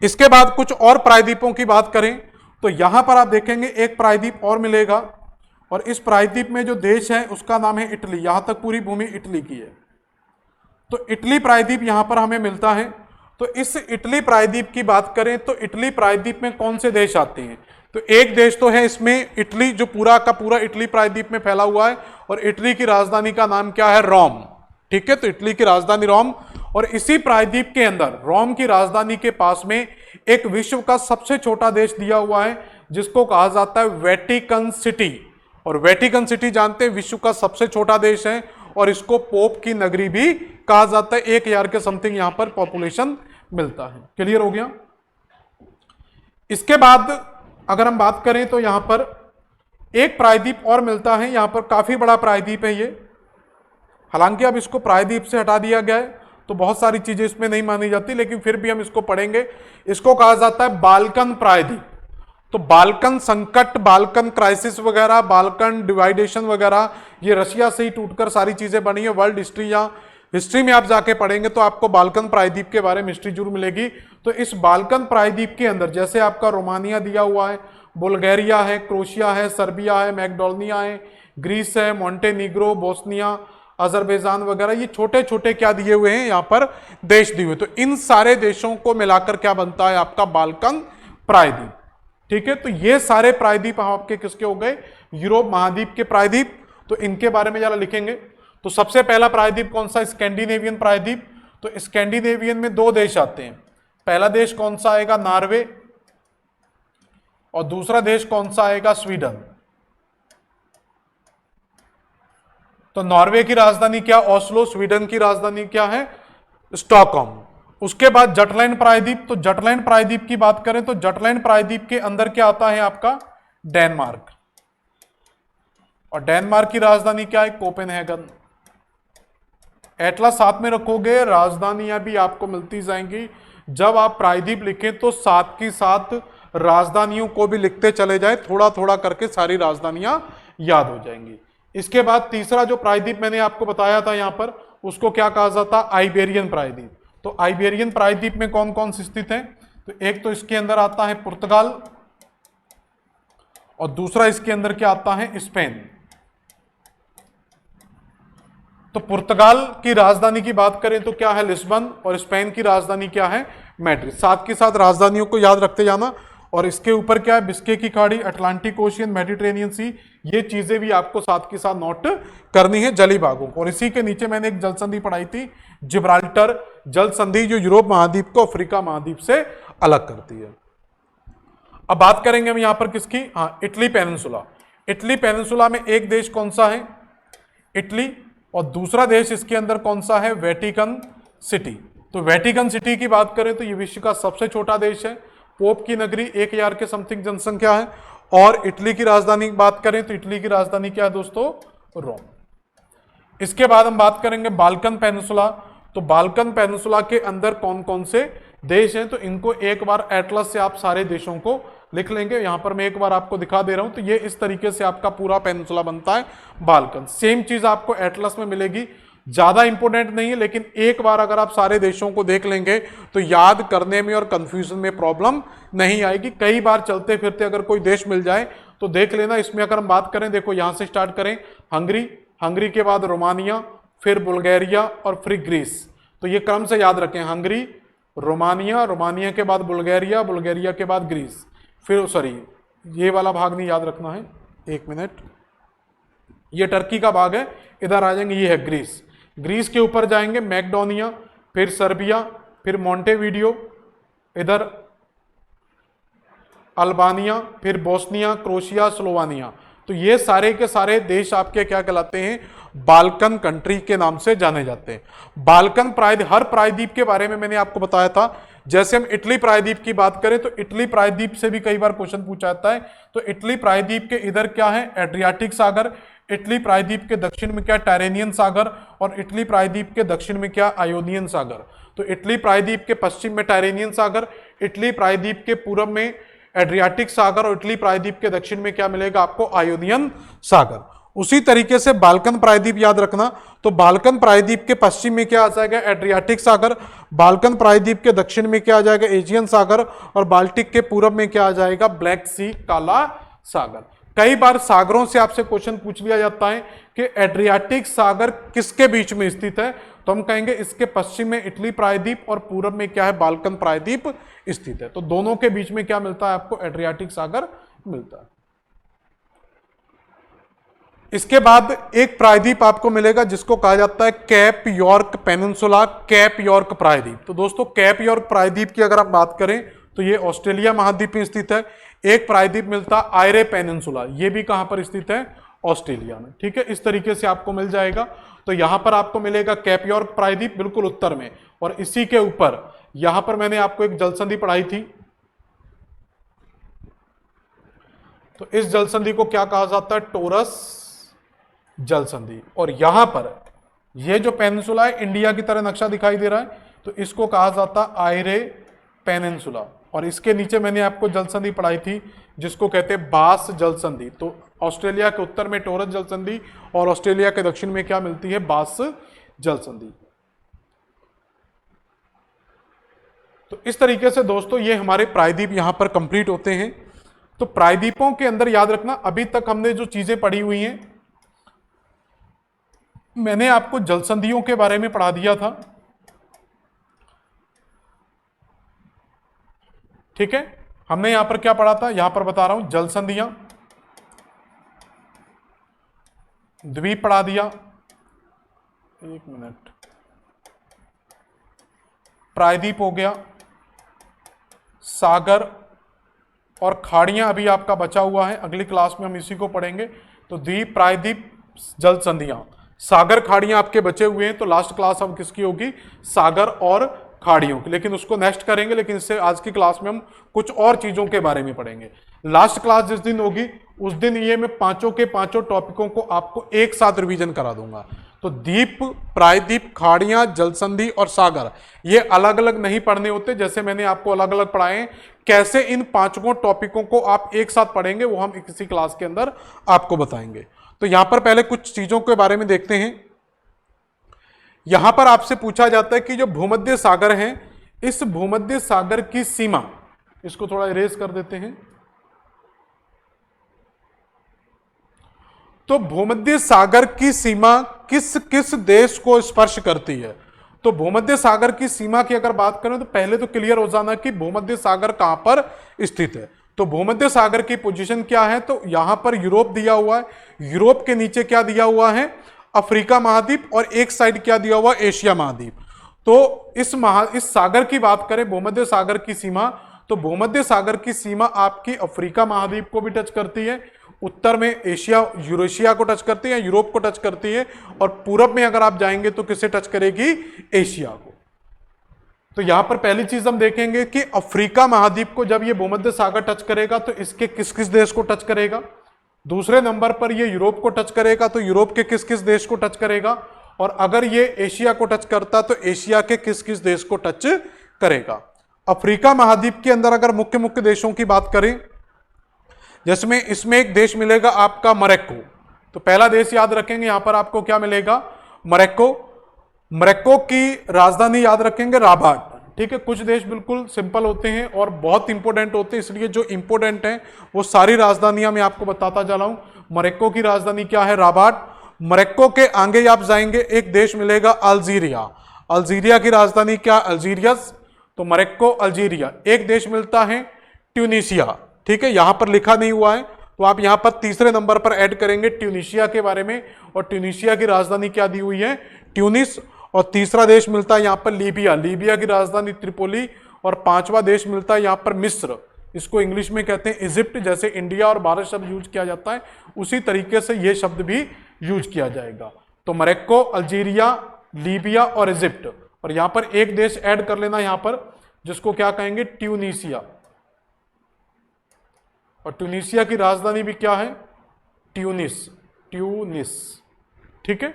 इसके बाद कुछ और प्रायद्वीपों की बात करें तो यहां पर आप देखेंगे एक प्रायद्वीप और मिलेगा, और इस प्रायद्वीप में जो देश है उसका नाम है इटली। यहां तक पूरी भूमि इटली की है। तो इटली प्रायद्वीप यहां पर हमें मिलता है। तो इस इटली प्रायद्वीप की बात करें तो इटली प्रायद्वीप में कौन से देश आते हैं? तो एक देश तो है इसमें इटली, जो पूरा का पूरा इटली प्रायद्वीप में फैला हुआ है, और इटली की राजधानी का नाम क्या है? रोम। ठीक है, तो इटली की राजधानी रोम। और इसी प्रायद्वीप के अंदर रोम की राजधानी के पास में एक विश्व का सबसे छोटा देश दिया हुआ है जिसको कहा जाता है वेटिकन सिटी। और वेटिकन सिटी जानते हैं विश्व का सबसे छोटा देश है, और इसको पोप की नगरी भी कहा जाता है। 1000 के समथिंग यहां पर पॉपुलेशन मिलता है। क्लियर हो गया? इसके बाद अगर हम बात करें तो यहां पर एक प्रायद्वीप और मिलता है। यहां पर काफी बड़ा प्रायद्वीप है ये, हालांकि अब इसको प्रायद्वीप से हटा दिया गया है तो बहुत सारी चीजें इसमें नहीं मानी जाती, लेकिन फिर भी हम इसको पढ़ेंगे। इसको कहा जाता है बाल्कन प्रायद्वीप। तो बाल्कन संकट, बाल्कन क्राइसिस वगैरह, बाल्कन डिवाइडेशन वगैरह, ये रशिया से ही टूटकर सारी चीजें बनी है। वर्ल्ड हिस्ट्री या हिस्ट्री में आप जाके पढ़ेंगे तो आपको बाल्कन प्रायद्वीप के बारे में हिस्ट्री जरूर मिलेगी। तो इस बाल्कन प्रायद्वीप के अंदर जैसे आपका रोमानिया दिया हुआ है, बुल्गारिया है, क्रोशिया है, सर्बिया है, मैकडोनिया है, ग्रीस है, मोंटेनिग्रो, बोस्निया, अजरबैजान वगैरह, ये छोटे छोटे क्या दिए हुए हैं यहाँ पर देश दिए हुए। तो इन सारे देशों को मिलाकर क्या बनता है? आपका बाल्कन प्रायद्वीप। ठीक है, तो ये सारे प्रायद्वीप आपके किसके हो गए? यूरोप महाद्वीप के प्रायद्वीप। तो इनके बारे में जरा लिखेंगे। तो सबसे पहला प्रायद्वीप कौन सा? स्कैंडिनेवियन प्रायद्वीप। तो स्कैंडिनेवियन में दो देश आते हैं। पहला देश कौन सा आएगा? नॉर्वे। और दूसरा देश कौन सा आएगा? स्वीडन। तो नॉर्वे की राजधानी क्या? ओस्लो। स्वीडन की राजधानी क्या है? स्टॉकहोम। उसके बाद जटलैंड प्रायद्वीप, तो जटलैंड प्रायद्वीप की बात करें तो जटलैंड प्रायद्वीप के अंदर क्या आता है आपका? डेनमार्क। और डेनमार्क की राजधानी क्या है? कोपेनहेगन। एटलस साथ में रखोगे, राजधानियां भी आपको मिलती जाएंगी। जब आप प्रायद्वीप लिखें तो साथ की साथ राजधानियों को भी लिखते चले जाए, थोड़ा थोड़ा करके सारी राजधानियां याद हो जाएंगी। इसके बाद तीसरा जो प्रायद्वीप मैंने आपको बताया था यहां पर, उसको क्या कहा जाता? आइबेरियन प्रायद्वीप। तो आइबेरियन प्रायद्वीप में कौन कौन से स्थित है? तो एक तो इसके अंदर आता है पुर्तगाल, और दूसरा इसके अंदर क्या आता है? स्पेन। तो पुर्तगाल की राजधानी की बात करें तो क्या है? लिस्बन। और स्पेन की राजधानी क्या है? मैड्रिड। साथ के साथ राजधानियों को याद रखते जाना। और इसके ऊपर क्या है? बिस्के की खाड़ी, अटलांटिक ओशियन, मेडिटेरेनियन सी, ये चीजें भी आपको साथ के साथ नोट करनी है, जली भागों को। और इसी के नीचे मैंने एक जल संधि पढ़ाई थी, जिब्राल्टर जल संधि, जो यूरोप महाद्वीप को अफ्रीका महाद्वीप से अलग करती है। अब बात करेंगे हम यहां पर किसकी? हाँ, इटली पेनिनसुला। इटली पेनिनसुला में एक देश कौन सा है? इटली। और दूसरा देश इसके अंदर कौन सा है? Vatican city. तो वेटिकन सिटी की बात करें तो ये विश्व का सबसे छोटा देश है, पोप की नगरी, 1000 के समथिंग जनसंख्या है। और इटली की राजधानी की बात करें तो इटली की राजधानी क्या है दोस्तों? रोम। इसके बाद हम बात करेंगे बाल्कन पेनिनसुला। तो बाल्कन पेनिनसुला के अंदर कौन कौन से देश हैं? तो इनको एक बार एटलस से आप सारे देशों को लिख लेंगे। यहां पर मैं एक बार आपको दिखा दे रहा हूं। तो ये इस तरीके से आपका पूरा पेनिनसुला बनता है, बाल्कन। सेम चीज आपको एटलस में मिलेगी, ज्यादा इंपोर्टेंट नहीं है, लेकिन एक बार अगर आप सारे देशों को देख लेंगे तो याद करने में और कंफ्यूजन में प्रॉब्लम नहीं आएगी। कई बार चलते फिरते अगर कोई देश मिल जाए तो देख लेना। इसमें अगर हम बात करें, देखो यहां से स्टार्ट करें, हंगरी, हंगरी के बाद रोमानिया, फिर बुल्गारिया और फिर ग्रीस। तो ये क्रम से याद रखें, हंगरी, रोमानिया, रोमानिया के बाद बुल्गारिया, बुल्गारिया के बाद ग्रीस। फिर सॉरी, ये वाला भाग नहीं याद रखना है, एक मिनट, ये टर्की का भाग है, इधर आ जाएंगे, ये है ग्रीस। ग्रीस के ऊपर जाएंगे मैकडोनिया, फिर सर्बिया, फिर मोंटेवीडियो, इधर अल्बानिया, फिर बोस्निया, क्रोशिया, स्लोवानिया। तो ये सारे के सारे देश आपके क्या कहलाते हैं? बाल्कन कंट्री के नाम से जाने जाते हैं। बाल्कन प्रायद्वीप, हर प्रायद्वीप के बारे में मैंने आपको बताया था। जैसे हम इटली प्रायद्वीप की बात करें तो इटली प्रायद्वीप से भी कई बार क्वेश्चन पूछा जाता है। तो इटली प्रायद्वीप के इधर क्या है? एड्रियाटिक सागर। इटली प्रायद्वीप के दक्षिण में क्या? टायरेनियन सागर। और इटली प्रायद्वीप के दक्षिण में क्या? आयोनियन सागर। तो इटली प्रायद्वीप के पश्चिम में टायरेनियन सागर, इटली प्रायद्वीप के पूर्व में एड्रियाटिक सागर, और इटली प्रायद्वीप के दक्षिण में क्या मिलेगा आपको? आयोनियन सागर। उसी तरीके से बाल्कन प्रायद्वीप याद रखना। तो बाल्कन प्रायद्वीप के पश्चिम में क्या आ जाएगा? एड्रियाटिक सागर। बाल्कन प्रायद्वीप के दक्षिण में क्या आ जाएगा? एशियन सागर। और बाल्टिक के पूर्व में क्या आ जाएगा? ब्लैक सी, काला सागर। कई बार सागरों से आपसे क्वेश्चन पूछ लिया जाता है कि एड्रियाटिक सागर किसके बीच में स्थित है? तो हम कहेंगे इसके पश्चिम में इटली प्रायद्वीप और पूर्व में क्या है? बाल्कन प्रायद्वीप स्थित है। तो दोनों के बीच में क्या मिलता है आपको? एड्रियाटिक सागर मिलता है। इसके बाद एक प्रायद्वीप आपको मिलेगा जिसको कहा जाता है cap York peninsula, cap York प्रायद्वीप। तो दोस्तों कैप यॉर्क प्रायद्वीप की अगर आप बात करें तो ये ऑस्ट्रेलिया महाद्वीप में स्थित है। एक प्रायद्वीप मिलता है आयरे पेनिनसुला, ये भी कहां पर स्थित है? ऑस्ट्रेलिया में। ठीक है, इस तरीके से आपको मिल जाएगा। तो यहां पर आपको मिलेगा कैप यॉर्क प्रायद्वीप बिल्कुल उत्तर में, और इसी के ऊपर यहां पर मैंने आपको एक जलसंधि पढ़ाई थी। तो इस जलसंधि को क्या कहा जाता है? टोरस जल संधि। और यहां पर ये जो पेनिनसुला है इंडिया की तरह नक्शा दिखाई दे रहा है, तो इसको कहा जाता है आयरे पेनिनसुला। और इसके नीचे मैंने आपको जल संधि पढ़ाई थी जिसको कहते हैं बास जल संधि। तो ऑस्ट्रेलिया के उत्तर में टोरस जल संधि और ऑस्ट्रेलिया के दक्षिण में क्या मिलती है? बास जल संधि। तो इस तरीके से दोस्तों ये हमारे प्रायद्वीप यहां पर कंप्लीट होते हैं। तो प्रायद्वीपों के अंदर याद रखना, अभी तक हमने जो चीजें पढ़ी हुई हैं, मैंने आपको जलसंधियों के बारे में पढ़ा दिया था। ठीक है, हमने यहां पर क्या पढ़ा था? यहां पर बता रहा हूं, जलसंधियां, द्वीप पढ़ा दिया, एक मिनट, प्रायद्वीप हो गया, सागर और खाड़ियां अभी आपका बचा हुआ है, अगली क्लास में हम इसी को पढ़ेंगे। तो द्वीप, प्रायद्वीप, जल संधियां, सागर खाड़ियां आपके बचे हुए हैं, तो लास्ट क्लास अब किसकी होगी, सागर और खाड़ियों की, लेकिन उसको नेक्स्ट करेंगे। लेकिन इससे आज की क्लास में हम कुछ और चीजों के बारे में पढ़ेंगे। लास्ट क्लास जिस दिन होगी उस दिन ये मैं पांचों के पांचों टॉपिकों को आपको एक साथ रिवीजन करा दूंगा। तो द्वीप, प्रायद्वीप, खाड़ियां, जलसंधि और सागर ये अलग अलग नहीं पढ़ने होते, जैसे मैंने आपको अलग अलग पढ़ाए हैं। कैसे इन पांचों टॉपिकों को आप एक साथ पढ़ेंगे वो हम किसी क्लास के अंदर आपको बताएंगे। तो यहां पर पहले कुछ चीजों के बारे में देखते हैं। यहां पर आपसे पूछा जाता है कि जो भूमध्य सागर है, इस भूमध्य सागर की सीमा, इसको थोड़ा इरेज कर देते हैं। तो भूमध्य सागर की सीमा किस किस देश को स्पर्श करती है? तो भूमध्य सागर की सीमा की अगर बात करें तो पहले तो क्लियर हो जाना कि भूमध्य सागर कहां पर स्थित है। तो भूमध्य सागर की पोजीशन क्या है, तो यहां पर यूरोप दिया हुआ है। यूरोप के नीचे क्या दिया हुआ है, अफ्रीका महाद्वीप, और एक साइड क्या दिया हुआ, एशिया महाद्वीप। तो इस सागर की बात करें, भूमध्य सागर की सीमा, तो भूमध्य सागर की सीमा आपकी अफ्रीका महाद्वीप को भी टच करती है, उत्तर में यूरेशिया को टच करती है, यूरोप को टच करती है, और पूरब में अगर आप जाएंगे तो किसे टच करेगी, एशिया को। तो यहां पर पहली चीज हम देखेंगे कि अफ्रीका महाद्वीप को जब ये भूमध्य सागर टच करेगा तो इसके किस किस देश को टच करेगा। दूसरे नंबर पर ये यूरोप को टच करेगा तो यूरोप के किस किस देश को टच करेगा, और अगर ये एशिया को टच करता तो एशिया के किस किस देश को टच करेगा। अफ्रीका महाद्वीप के अंदर अगर मुख्य मुख्य देशों की बात करें, जिसमें इसमें एक देश मिलेगा आपका मोरक्को। तो पहला देश याद रखेंगे, यहां पर आपको क्या मिलेगा, मोरक्को। मोरक्को की राजधानी याद रखेंगे राबाट। ठीक है, कुछ देश बिल्कुल सिंपल होते हैं और बहुत इंपोर्टेंट होते हैं, इसलिए जो इंपोर्टेंट हैं वो सारी राजधानियां मैं आपको बताता चला हूं। मोरक्को की राजधानी क्या है, राबाट। मोरक्को के आगे आप जाएंगे, एक देश मिलेगा अल्जीरिया। अल्जीरिया की राजधानी क्या, अल्जीरियस। तो मोरक्को, अल्जीरिया। एक देश मिलता है ट्यूनीशिया। ठीक है, यहां पर लिखा नहीं हुआ है, तो आप यहां पर तीसरे नंबर पर ऐड करेंगे ट्यूनीशिया के बारे में, और ट्यूनीशिया की राजधानी क्या दी हुई है, ट्यूनिस। और तीसरा देश मिलता है यहां पर लीबिया। लीबिया की राजधानी त्रिपोली। और पांचवा देश मिलता है यहां पर मिस्र। इसको इंग्लिश में कहते हैं इजिप्ट। जैसे इंडिया और भारत शब्द यूज किया जाता है उसी तरीके से यह शब्द भी यूज किया जाएगा। तो मोरक्को, अल्जीरिया, लीबिया और इजिप्ट, और यहां पर एक देश ऐड कर लेना यहां पर, जिसको क्या कहेंगे, ट्यूनीशिया। और ट्यूनीशिया की राजधानी भी क्या है, ट्यूनिस। ट्यूनिस। ठीक है,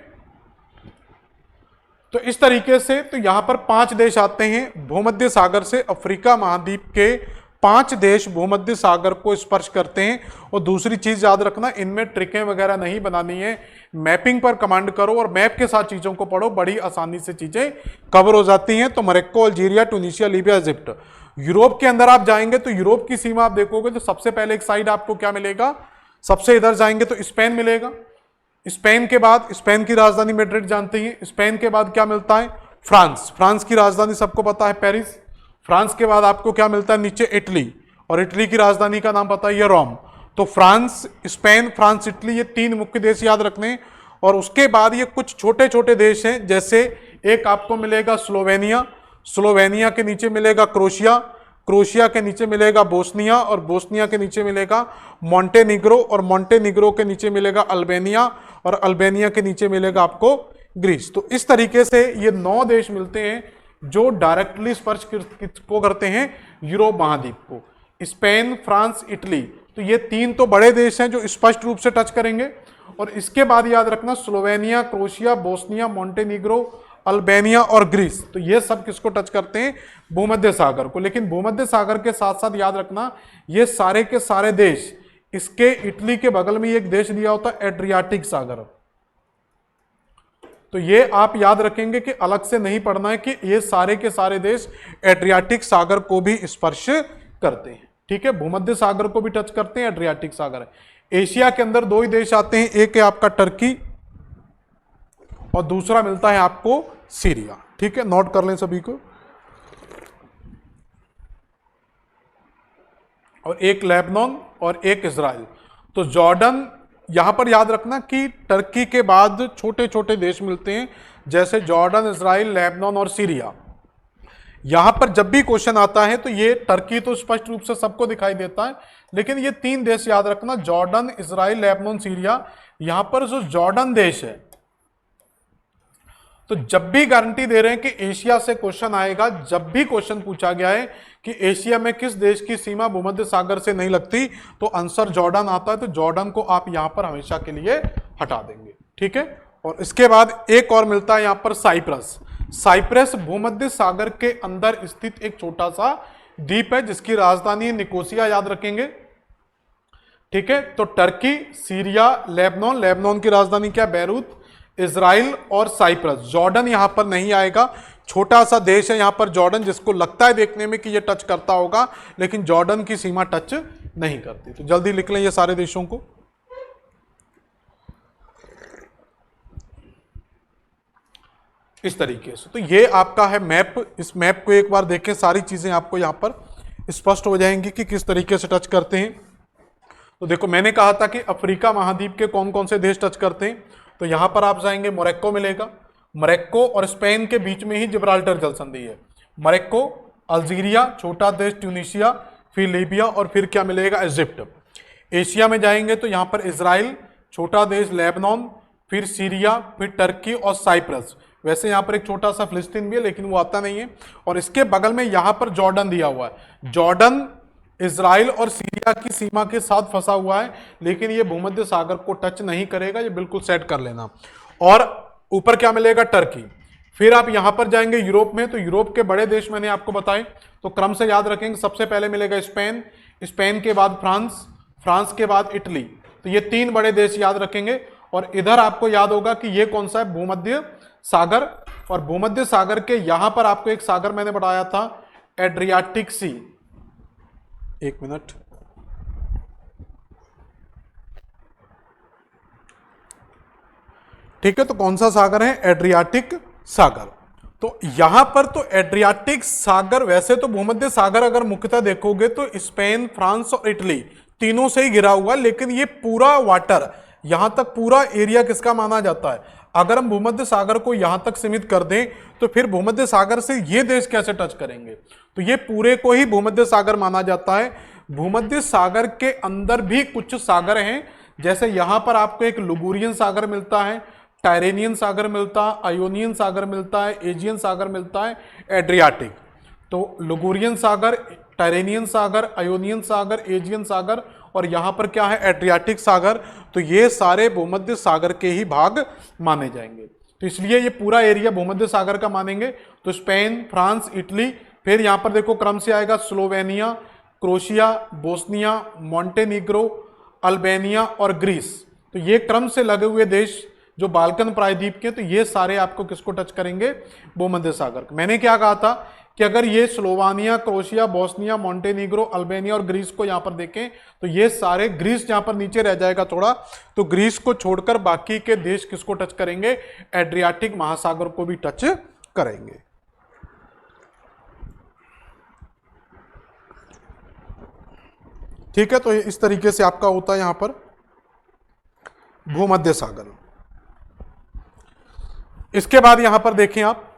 तो इस तरीके से तो यहां पर 5 देश आते हैं भूमध्य सागर से। अफ्रीका महाद्वीप के 5 देश भूमध्य सागर को स्पर्श करते हैं। और दूसरी चीज याद रखना, इनमें ट्रिकें वगैरह नहीं बनानी है, मैपिंग पर कमांड करो और मैप के साथ चीजों को पढ़ो, बड़ी आसानी से चीजें कवर हो जाती हैं। तो Morocco, Algeria, Tunisia, Libya, Egypt. Europe के अंदर आप जाएंगे तो यूरोप की सीमा आप देखोगे तो सबसे पहले एक साइड आपको क्या मिलेगा, सबसे इधर जाएंगे तो स्पेन मिलेगा। स्पेन के बाद, स्पेन की राजधानी मैड्रिड जानते हैं। स्पेन के बाद क्या मिलता है, फ्रांस। फ्रांस की राजधानी सबको पता है, पेरिस। फ्रांस के बाद आपको क्या मिलता है, नीचे इटली, और इटली की राजधानी का नाम पता है, रोम। तो फ्रांस, स्पेन, फ्रांस, इटली, ये 3 मुख्य देश याद रखने। और उसके बाद ये कुछ छोटे छोटे देश हैं, जैसे एक आपको मिलेगा स्लोवेनिया। स्लोवेनिया के नीचे मिलेगा क्रोशिया। क्रोशिया के नीचे मिलेगा बोस्निया, और बोस्निया के नीचे मिलेगा मॉन्टेनिग्रो, और मॉन्टेनिग्रो के नीचे मिलेगा अल्बेनिया, और अल्बेनिया के नीचे मिलेगा आपको ग्रीस। तो इस तरीके से ये 9 देश मिलते हैं जो डायरेक्टली स्पर्श को करते हैं यूरोप महाद्वीप को। स्पेन, फ्रांस, इटली, तो ये 3 तो बड़े देश हैं जो स्पष्ट रूप से टच करेंगे। और इसके बाद याद रखना Slovenia, crochet, Bosnia, Montenegro, Albania और ग्रीस, तो ये सब किसको टच करते हैं, भूमध्य सागर को। लेकिन भूमध्य सागर के साथ साथ याद रखना ये सारे के सारे देश, इसके इटली के बगल में एक देश दिया होता है एड्रियाटिक सागर। तो ये आप याद रखेंगे कि अलग से नहीं पढ़ना है कि ये सारे के सारे देश एड्रियाटिक सागर को भी स्पर्श करते हैं। ठीक है, भूमध्य सागर को भी टच करते हैं, एड्रियाटिक सागर। एशिया के अंदर 2 ही देश आते हैं, एक है आपका टर्की और दूसरा मिलता है आपको सीरिया। ठीक है, नोट कर लें सभी को। और एक लेबनान और एक इजराइल। तो जॉर्डन, यहां पर याद रखना कि टर्की के बाद छोटे छोटे देश मिलते हैं, जैसे जॉर्डन, इजराइल, लेबनान और सीरिया। यहां पर जब भी क्वेश्चन आता है तो ये टर्की तो स्पष्ट रूप से सबको दिखाई देता है, लेकिन ये 3 देश याद रखना, जॉर्डन, इजराइल, लेबनान, सीरिया। यहां पर जो जॉर्डन देश है, तो जब भी गारंटी दे रहे हैं कि एशिया से क्वेश्चन आएगा, जब भी क्वेश्चन पूछा गया है कि एशिया में किस देश की सीमा भूमध्य सागर से नहीं लगती, तो आंसर जॉर्डन आता है। तो जॉर्डन को आप यहां पर हमेशा के लिए हटा देंगे, ठीक है। और इसके बाद एक और मिलता है यहां पर साइप्रस। साइप्रस भूमध्य सागर के अंदर स्थित एक छोटा सा द्वीप है जिसकी राजधानी है निकोसिया, याद रखेंगे, ठीक है। तो टर्की, सीरिया, लेबनान, लेबनान की राजधानी क्या, बैरूत, इजराइल और साइप्रस। जॉर्डन यहां पर नहीं आएगा, छोटा सा देश है यहां पर जॉर्डन, जिसको लगता है देखने में कि ये टच करता होगा, लेकिन जॉर्डन की सीमा टच नहीं करती। तो जल्दी लिख लें ये सारे देशों को। इस तरीके से। तो ये आपका है मैप। इस मैप को एक बार देखें, सारी चीजें आपको यहां पर स्पष्ट हो जाएंगी कि किस तरीके से टच करते हैं। तो देखो, मैंने कहा था कि अफ्रीका महाद्वीप के कौन कौन से देश टच करते हैं। तो यहां पर आप जाएंगे, मोरक्को मिलेगा। मोरक्को और स्पेन के बीच में ही जिब्राल्टर जल संधि है। मोरक्को, अल्जीरिया, छोटा देश ट्यूनीशिया, फिर लीबिया और फिर क्या मिलेगा, इजिप्ट। एशिया में जाएंगे तो यहां पर इजराइल, छोटा देश लेबनान, फिर सीरिया, फिर टर्की और साइप्रस। वैसे यहां पर एक छोटा सा फिलिस्तीन भी है, लेकिन वो आता नहीं है। और इसके बगल में यहां पर जॉर्डन दिया हुआ है। जॉर्डन इजराइल और सीरिया की सीमा के साथ फंसा हुआ है, लेकिन ये भूमध्य सागर को टच नहीं करेगा, ये बिल्कुल सेट कर लेना। और ऊपर क्या मिलेगा, टर्की। फिर आप यहां पर जाएंगे यूरोप में, तो यूरोप के बड़े देश मैंने आपको बताए, तो क्रम से याद रखेंगे। सबसे पहले मिलेगा स्पेन, स्पेन के बाद फ्रांस, फ्रांस के बाद इटली। तो ये 3 बड़े देश याद रखेंगे। और इधर आपको याद होगा कि ये कौन सा है, भूमध्य सागर। और भूमध्य सागर के यहां पर आपको एक सागर मैंने बताया था, एड्रियाटिक सी। एक मिनट, ठीक है। तो कौन सा सागर है, एड्रियाटिक सागर। तो यहां पर तो एड्रियाटिक सागर, वैसे तो भूमध्य सागर अगर मुख्यतः देखोगे तो स्पेन, फ्रांस और इटली तीनों से ही घिरा हुआ, लेकिन ये पूरा वाटर, यहां तक पूरा एरिया किसका माना जाता है। अगर हम भूमध्य सागर को यहां तक सीमित कर दें तो फिर भूमध्य सागर से ये देश कैसे टच करेंगे। तो ये पूरे को ही भूमध्य सागर माना जाता है। भूमध्य सागर के अंदर भी कुछ सागर हैं, जैसे यहां पर आपको एक लुगुरियन सागर मिलता है, टायरेनियन सागर मिलता है, आयोनियन सागर मिलता है, एजियन सागर मिलता है, एड्रियाटिक। तो लुगुरियन सागर, टायरेनियन सागर, आयोनियन सागर, एजियन सागर और यहां पर क्या है, एड्रियाटिक सागर। तो ये सारे भूमध्य सागर के ही भाग माने जाएंगे। तो इसलिए ये पूरा एरिया भूमध्य सागर का मानेंगे। तो स्पेन, फ्रांस, इटली, फिर यहां पर देखो क्रम से आएगा स्लोवेनिया, क्रोशिया, बोस्निया, मॉन्टेनीग्रो, अल्बानिया और ग्रीस। तो ये क्रम से लगे हुए देश जो बाल्कन प्रायद्वीप के, तो ये सारे आपको किसको टच करेंगे, भूमध्य सागर। मैंने क्या कहा था कि अगर ये स्लोवानिया, क्रोशिया, बोस्निया, मॉन्टेनीग्रो, अल्बानिया और ग्रीस को यहां पर देखें तो ये सारे, ग्रीस यहां पर नीचे रह जाएगा थोड़ा, तो ग्रीस को छोड़कर बाकी के देश किसको टच करेंगे, एड्रियाटिक महासागर को भी टच करेंगे। ठीक है। तो इस तरीके से आपका होता है यहां पर भूमध्य सागर। इसके बाद यहां पर देखें आप,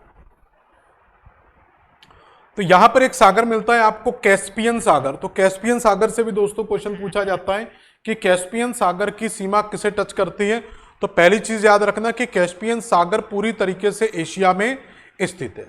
तो यहां पर एक सागर मिलता है आपको, कैस्पियन सागर। तो कैस्पियन सागर से भी दोस्तों क्वेश्चन पूछा जाता है कि कैस्पियन सागर की सीमा किसे टच करती है। तो पहली चीज याद रखना कि कैस्पियन सागर पूरी तरीके से एशिया में स्थित है।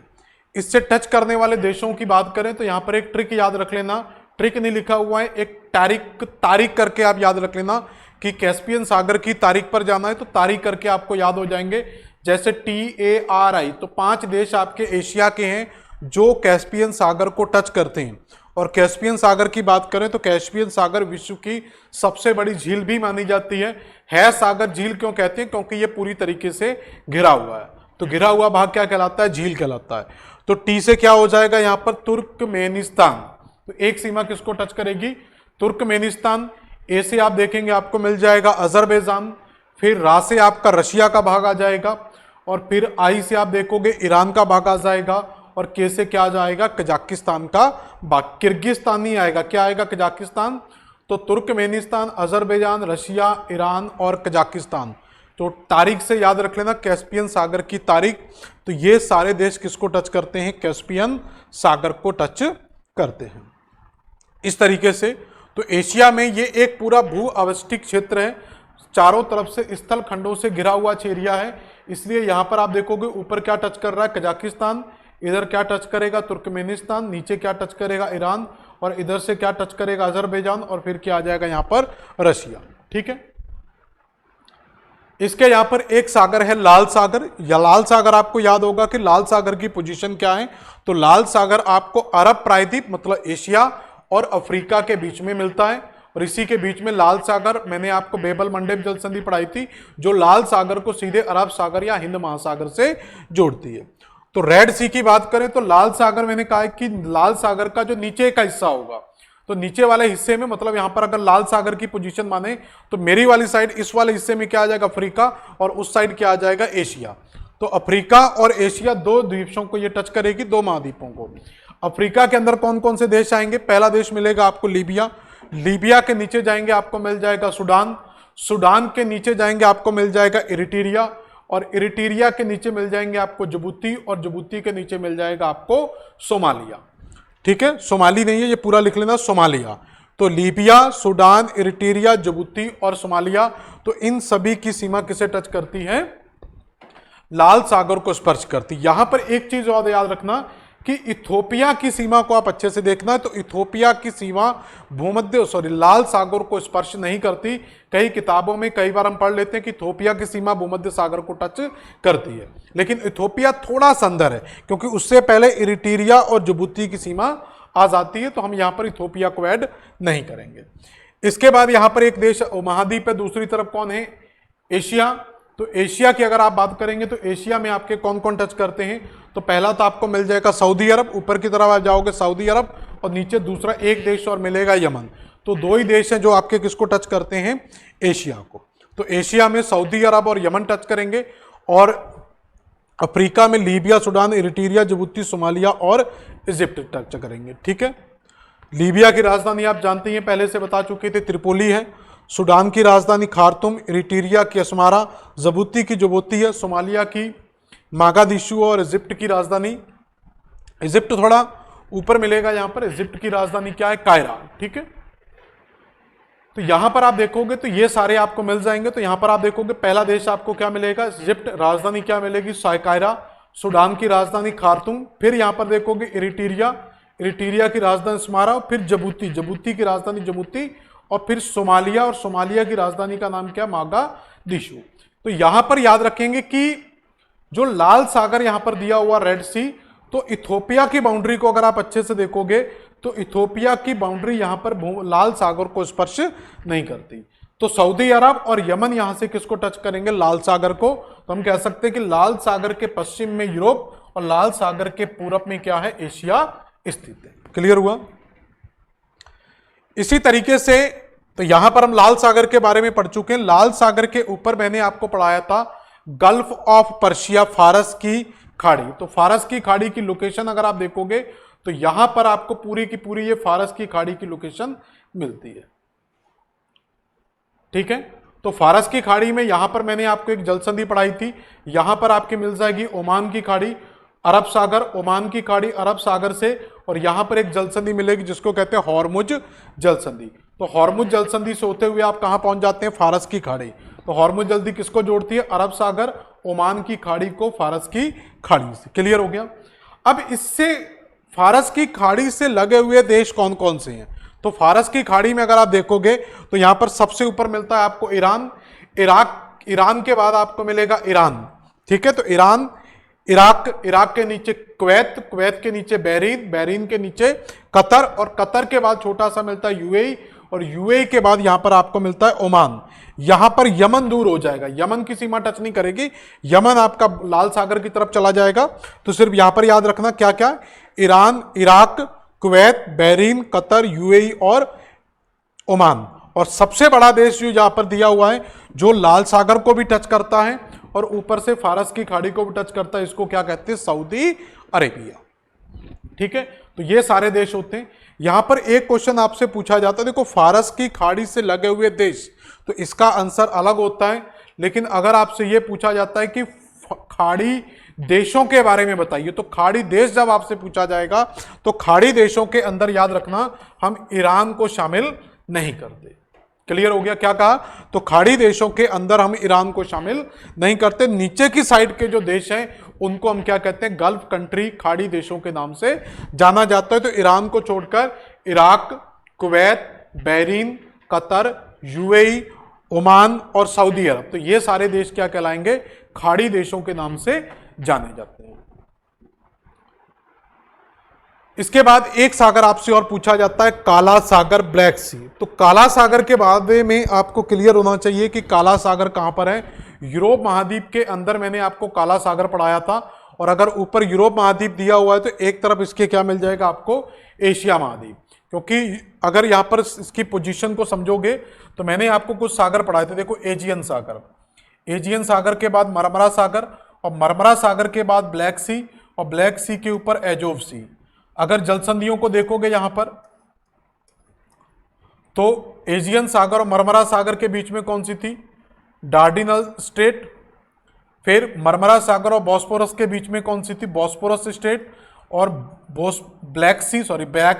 इससे टच करने वाले देशों की बात करें तो यहां पर एक ट्रिक याद रख लेना, ट्रिक नहीं लिखा हुआ है, एक तारीख करके आप याद रख लेना कि कैस्पियन सागर की तारीख पर जाना है, तो तारीख करके आपको याद हो जाएंगे। जैसे TARI, तो 5 देश आपके एशिया के हैं जो कैस्पियन सागर को टच करते हैं। और कैस्पियन सागर की बात करें तो कैस्पियन सागर विश्व की सबसे बड़ी झील भी मानी जाती है सागर झील क्यों कहते हैं, क्योंकि ये पूरी तरीके से घिरा हुआ है। तो घिरा हुआ भाग क्या कहलाता है, झील कहलाता है। तो टी से क्या हो जाएगा यहां पर, तुर्कमेनिस्तान। तो एक सीमा किसको टच करेगी, तुर्कमेनिस्तान। ए से आप देखेंगे आपको मिल जाएगा अजरबैजान, फिर रा से आपका रशिया का भाग आ जाएगा, और फिर आई से आप देखोगे ईरान का भाग आ जाएगा, और के से क्या आ जाएगा, कजाकिस्तान का भाग। किर्गिस्तान नहीं आएगा, क्या आएगा, कजाकिस्तान। तो तुर्कमेनिस्तान, अजरबैजान, रशिया, ईरान और कजाकिस्तान। तो तारीख से याद रख लेना कैस्पियन सागर की तारीख। तो ये सारे देश किसको टच करते हैं, कैस्पियन सागर को टच करते हैं। इस तरीके से तो एशिया में ये एक पूरा भू अवस्थित क्षेत्र है, चारों तरफ से स्थल खंडों से घिरा हुआ एरिया है। इसलिए यहां पर आप देखोगे ऊपर क्या टच कर रहा है, कजाकिस्तान, इधर क्या टच करेगा, तुर्कमेनिस्तान, नीचे क्या टच करेगा, ईरान, और इधर से क्या टच करेगा, अजरबैजान, और फिर क्या आ जाएगा यहां पर, रशिया। ठीक है, इसके यहां पर एक सागर है लाल सागर, या लाल सागर आपको याद होगा कि लाल सागर की पोजीशन क्या है, तो लाल सागर आपको अरब प्रायद्वीप मतलब एशिया और अफ्रीका के बीच में मिलता है, और इसी के बीच में लाल सागर, मैंने आपको बेबल मंडेब जल संधि पढ़ाई थी जो लाल सागर को सीधे अरब सागर या हिंद महासागर से जोड़ती है। तो रेड सी की बात करें तो लाल सागर, मैंने कहा कि लाल सागर का जो नीचे का हिस्सा होगा, तो नीचे वाले हिस्से में मतलब यहां पर अगर लाल सागर की पोजीशन माने तो मेरी वाली साइड इस वाले हिस्से में क्या आ जाएगा, अफ्रीका, और उस साइड क्या आ जाएगा, एशिया। तो अफ्रीका और एशिया दो द्वीपों को ये टच करेगी, दो महाद्वीपों को। अफ्रीका के अंदर कौन कौन से देश आएंगे, पहला देश मिलेगा आपको लीबिया, लीबिया के नीचे जाएंगे आपको मिल जाएगा सूडान, सूडान के नीचे जाएंगे आपको मिल जाएगा इरिट्रिया, और इरिट्रिया के नीचे मिल जाएंगे आपको जिबूती, और जिबूती के नीचे मिल जाएगा आपको सोमालिया। ठीक है, सोमाली नहीं है, ये पूरा लिख लेना, सोमालिया। तो लीबिया, सूडान, इरिट्रिया, जिबूती और सोमालिया, तो इन सभी की सीमा किसे टच करती है, लाल सागर को स्पर्श करती। यहां पर एक चीज और याद रखना कि इथोपिया की सीमा को आप अच्छे से देखना है, तो इथोपिया की सीमा लाल सागर को स्पर्श नहीं करती। कई किताबों में कई बार हम पढ़ लेते हैं कि इथोपिया की सीमा भूमध्य सागर को टच करती है, लेकिन इथोपिया थोड़ा सा अंदर है, क्योंकि उससे पहले इरिट्रिया और जिबूती की सीमा आ जाती है, तो हम यहां पर इथोपिया को ऐड नहीं करेंगे। इसके बाद यहां पर एक देश महाद्वीप है, दूसरी तरफ कौन है, एशिया। तो एशिया की अगर आप बात करेंगे तो एशिया में आपके कौन कौन टच करते हैं, तो पहला तो आपको मिल जाएगा सऊदी अरब, ऊपर की तरफ आप जाओगे सऊदी अरब, और नीचे दूसरा एक देश और मिलेगा यमन। तो दो ही देश हैं जो आपके किसको टच करते हैं, एशिया को। तो एशिया में सऊदी अरब और यमन टच करेंगे, और अफ्रीका में Libya, Sudan, Eritrea, Djibouti, Somalia और इजिप्ट टच करेंगे। ठीक है, लीबिया की राजधानी आप जानते हैं, पहले से बता चुके थे, त्रिपोली है। सूडान की राजधानी खार्तुम, इरिट्रिया की अस्मारा, जिबूती की जिबूती है, सोमालिया की मागादिशु, और इजिप्ट की राजधानी, इजिप्ट थोड़ा ऊपर मिलेगा यहां पर, इजिप्ट की राजधानी क्या है, कायरा। ठीक है, तो यहां पर आप देखोगे तो ये सारे आपको मिल जाएंगे। तो यहां पर आप देखोगे पहला देश आपको क्या मिलेगा, इजिप्ट, राजधानी क्या मिलेगी, कायरा, सूडान की राजधानी खार्तुम, फिर यहां पर देखोगे इरिट्रिया, इरिट्रिया की राजधानी अस्मारा, फिर जिबूती, जिबूती की राजधानी जिबूती, और फिर सोमालिया, और सोमालिया की राजधानी का नाम क्या, मागादिशु। तो यहां पर याद रखेंगे कि जो लाल सागर यहां पर दिया हुआ रेड सी, तो इथोपिया की बाउंड्री को अगर आप अच्छे से देखोगे तो इथोपिया की बाउंड्री यहां पर लाल सागर को स्पर्श नहीं करती। तो सऊदी अरब और यमन यहां से किसको टच करेंगे, लाल सागर को। तो हम कह सकते हैं कि लाल सागर के पश्चिम में यूरोप और लाल सागर के पूरब में क्या है, एशिया स्थित है। क्लियर हुआ। इसी तरीके से तो यहां पर हम लाल सागर के बारे में पढ़ चुके हैं। लाल सागर के ऊपर मैंने आपको पढ़ाया था गल्फ ऑफ पर्शिया, फारस की खाड़ी। तो फारस की खाड़ी की लोकेशन अगर आप देखोगे तो यहां पर आपको पूरी की पूरी ये फारस की खाड़ी की लोकेशन मिलती है। ठीक है, तो फारस की खाड़ी में यहां पर मैंने आपको एक जल संधि पढ़ाई थी, यहां पर आपकी मिल जाएगी ओमान की खाड़ी, अरब सागर, ओमान की खाड़ी अरब सागर से, और यहां पर एक जल संधि मिलेगी जिसको कहते हैं हॉर्मुज जल संधि। तो हॉर्मुज जल संधि से होते हुए आप कहां पहुंच जाते हैं, फारस की खाड़ी। तो हॉर्मुज जल्दी किसको जोड़ती है, अरब सागर, ओमान की खाड़ी को फारस की खाड़ी से। क्लियर हो गया। अब इससे फारस की खाड़ी से लगे हुए देश कौन कौन से हैं, तो फारस की खाड़ी में अगर आप देखोगे तो यहां पर सबसे ऊपर मिलता है आपको ईरान, इराक, ईरान के बाद आपको मिलेगा ईरान। ठीक है, तो ईरान, इराक, इराक के नीचे कुवैत, कुवैत के नीचे बहरीन, बहरीन के नीचे कतर, और कतर के बाद छोटा सा मिलता है यूएई, और यूएई के बाद यहां पर आपको मिलता है ओमान। यहां पर यमन दूर हो जाएगा, यमन की सीमा टच नहीं करेगी, यमन आपका लाल सागर की तरफ चला जाएगा। तो सिर्फ यहां पर याद रखना क्या क्या, Iran, Iraq, Kuwait, Bahrain, Qatar, UAE और ओमान। और सबसे बड़ा देश जो यहां पर दिया हुआ है जो लाल सागर को भी टच करता है और ऊपर से फारस की खाड़ी को भी टच करता है, इसको क्या कहते हैं, सऊदी अरेबिया। ठीक है, तो ये सारे देश होते हैं। यहां पर एक क्वेश्चन आपसे पूछा जाता है, देखो फारस की खाड़ी से लगे हुए देश, तो इसका आंसर अलग होता है, लेकिन अगर आपसे यह पूछा जाता है कि खाड़ी देशों के बारे में बताइए, तो खाड़ी देश जब आपसे पूछा जाएगा तो खाड़ी देशों के अंदर याद रखना हम ईरान को शामिल नहीं करते। क्लियर हो गया क्या कहा? तो खाड़ी देशों के अंदर हम ईरान को शामिल नहीं करते, नीचे की साइड के जो देश हैं उनको हम क्या कहते हैं? गल्फ कंट्री, खाड़ी देशों के नाम से जाना जाता है। तो ईरान को छोड़कर Iraq, Kuwait, Bahrain, Qatar, UAE, Oman और सऊदी अरब, तो ये सारे देश क्या कहलाएंगे? खाड़ी देशों के नाम से जाने जाते हैं। इसके बाद एक सागर आपसे और पूछा जाता है, काला सागर, ब्लैक सी। तो काला सागर के बारे में आपको क्लियर होना चाहिए कि काला सागर कहां पर है। यूरोप महाद्वीप के अंदर मैंने आपको काला सागर पढ़ाया था, और अगर ऊपर यूरोप महाद्वीप दिया हुआ है तो एक तरफ इसके क्या मिल जाएगा आपको? एशिया महाद्वीप। क्योंकि अगर यहां पर इसकी पोजीशन को समझोगे तो मैंने आपको कुछ सागर पढ़ाए थे, देखो एजियन सागर, एजियन सागर के बाद मरमरा सागर, और मरमरा सागर के बाद ब्लैक सी, और ब्लैक सी के ऊपर एजोव सी। अगर जल संधियों को देखोगे यहां पर, तो एजियन सागर और मरमरा सागर के बीच में कौन सी थी? डार्डिनल स्ट्रेट। फिर मरमरा सागर और बॉस्फोरस के बीच में कौन सी थी? Bosphorus straight. और ब्लैक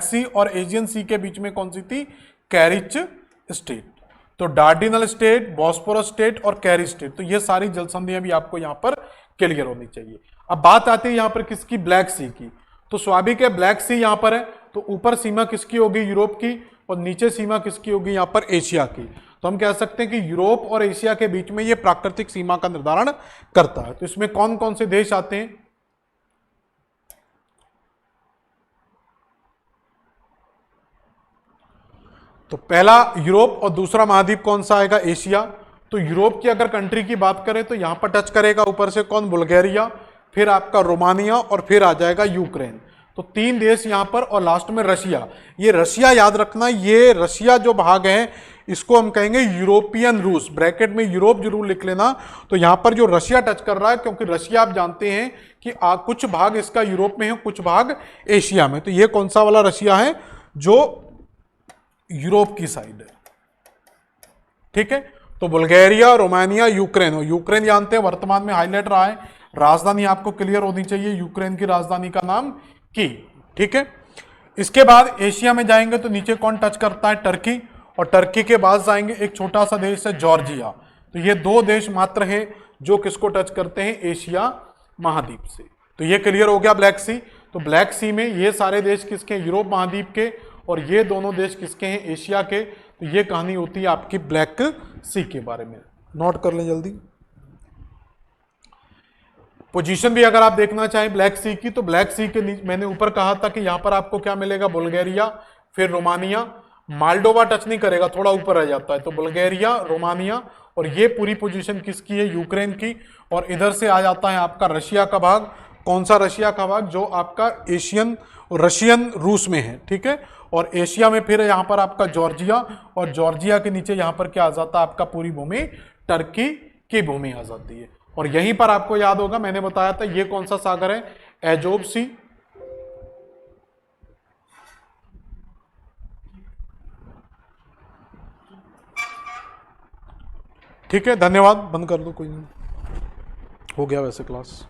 सी और एजियन सी के बीच में कौन सी थी? कैरिच स्ट्रेट। तो डार्डिनल स्ट्रेट, बॉस्फोरस स्ट्रेट और कैरिच स्ट्रेट, तो ये सारी जल संधियां भी आपको यहां पर क्लियर होनी चाहिए। अब बात आती है यहां पर किसकी? ब्लैक सी की। तो स्वाभाविक है ब्लैक सी यहां पर है, तो ऊपर सीमा किसकी होगी? यूरोप की, और नीचे सीमा किसकी होगी? यहां पर एशिया की। तो हम कह सकते हैं कि यूरोप और एशिया के बीच में यह प्राकृतिक सीमा का निर्धारण करता है। तो इसमें कौन कौन से देश आते हैं? तो पहला यूरोप और दूसरा महाद्वीप कौन सा आएगा? एशिया। तो यूरोप की अगर कंट्री की बात करें तो यहां पर टच करेगा ऊपर से कौन? बुल्गारिया, फिर आपका रोमानिया, और फिर आ जाएगा यूक्रेन। तो 3 देश यहां पर, और लास्ट में रशिया। ये रशिया याद रखना, ये रशिया जो भाग है इसको हम कहेंगे यूरोपियन रूस, ब्रैकेट में यूरोप जरूर लिख लेना। तो यहां पर जो रशिया टच कर रहा है, क्योंकि रशिया आप जानते हैं कि कुछ भाग इसका यूरोप में है, कुछ भाग एशिया में। तो ये कौन सा वाला रशिया है? जो यूरोप की साइड है, ठीक है। तो बुल्गारिया, रोमानिया, यूक्रेन। यूक्रेन जानते हैं वर्तमान में हाईलाइट रहा है, राजधानी आपको क्लियर होनी चाहिए, यूक्रेन की राजधानी का नाम की, ठीक है। इसके बाद एशिया में जाएंगे तो नीचे कौन टच करता है? टर्की। और टर्की के बाद जाएंगे एक छोटा सा देश है जॉर्जिया। तो ये 2 देश मात्र हैं जो किसको टच करते हैं? एशिया महाद्वीप से। तो ये क्लियर हो गया ब्लैक सी। तो ब्लैक सी में ये सारे देश किसके हैं? यूरोप महाद्वीप के, और ये दोनों देश किसके हैं? एशिया के। तो ये कहानी होती है आपकी ब्लैक सी के बारे में, नोट कर लें जल्दी। पोजीशन भी अगर आप देखना चाहें ब्लैक सी की, तो ब्लैक सी के मैंने ऊपर कहा था कि यहां पर आपको क्या मिलेगा? बुल्गारिया, फिर रोमानिया, माल्डोवा टच नहीं करेगा, थोड़ा ऊपर रह जाता है। तो बुल्गारिया, रोमानिया, और ये पूरी पोजीशन किसकी है? यूक्रेन की। और इधर से आ जाता है आपका रशिया का भाग। कौन सा रशिया का भाग? जो आपका रशियन रूस में है, ठीक है। और एशिया में फिर यहां पर आपका जॉर्जिया, और जॉर्जिया के नीचे यहां पर क्या आ जाता है? आपका पूरी भूमि टर्की की भूमि आ जाती है। और यहीं पर आपको याद होगा मैंने बताया था ये कौन सा सागर है? एजोव सी। ठीक है, धन्यवाद। बंद कर दो, कोई नहीं, हो गया वैसे क्लास।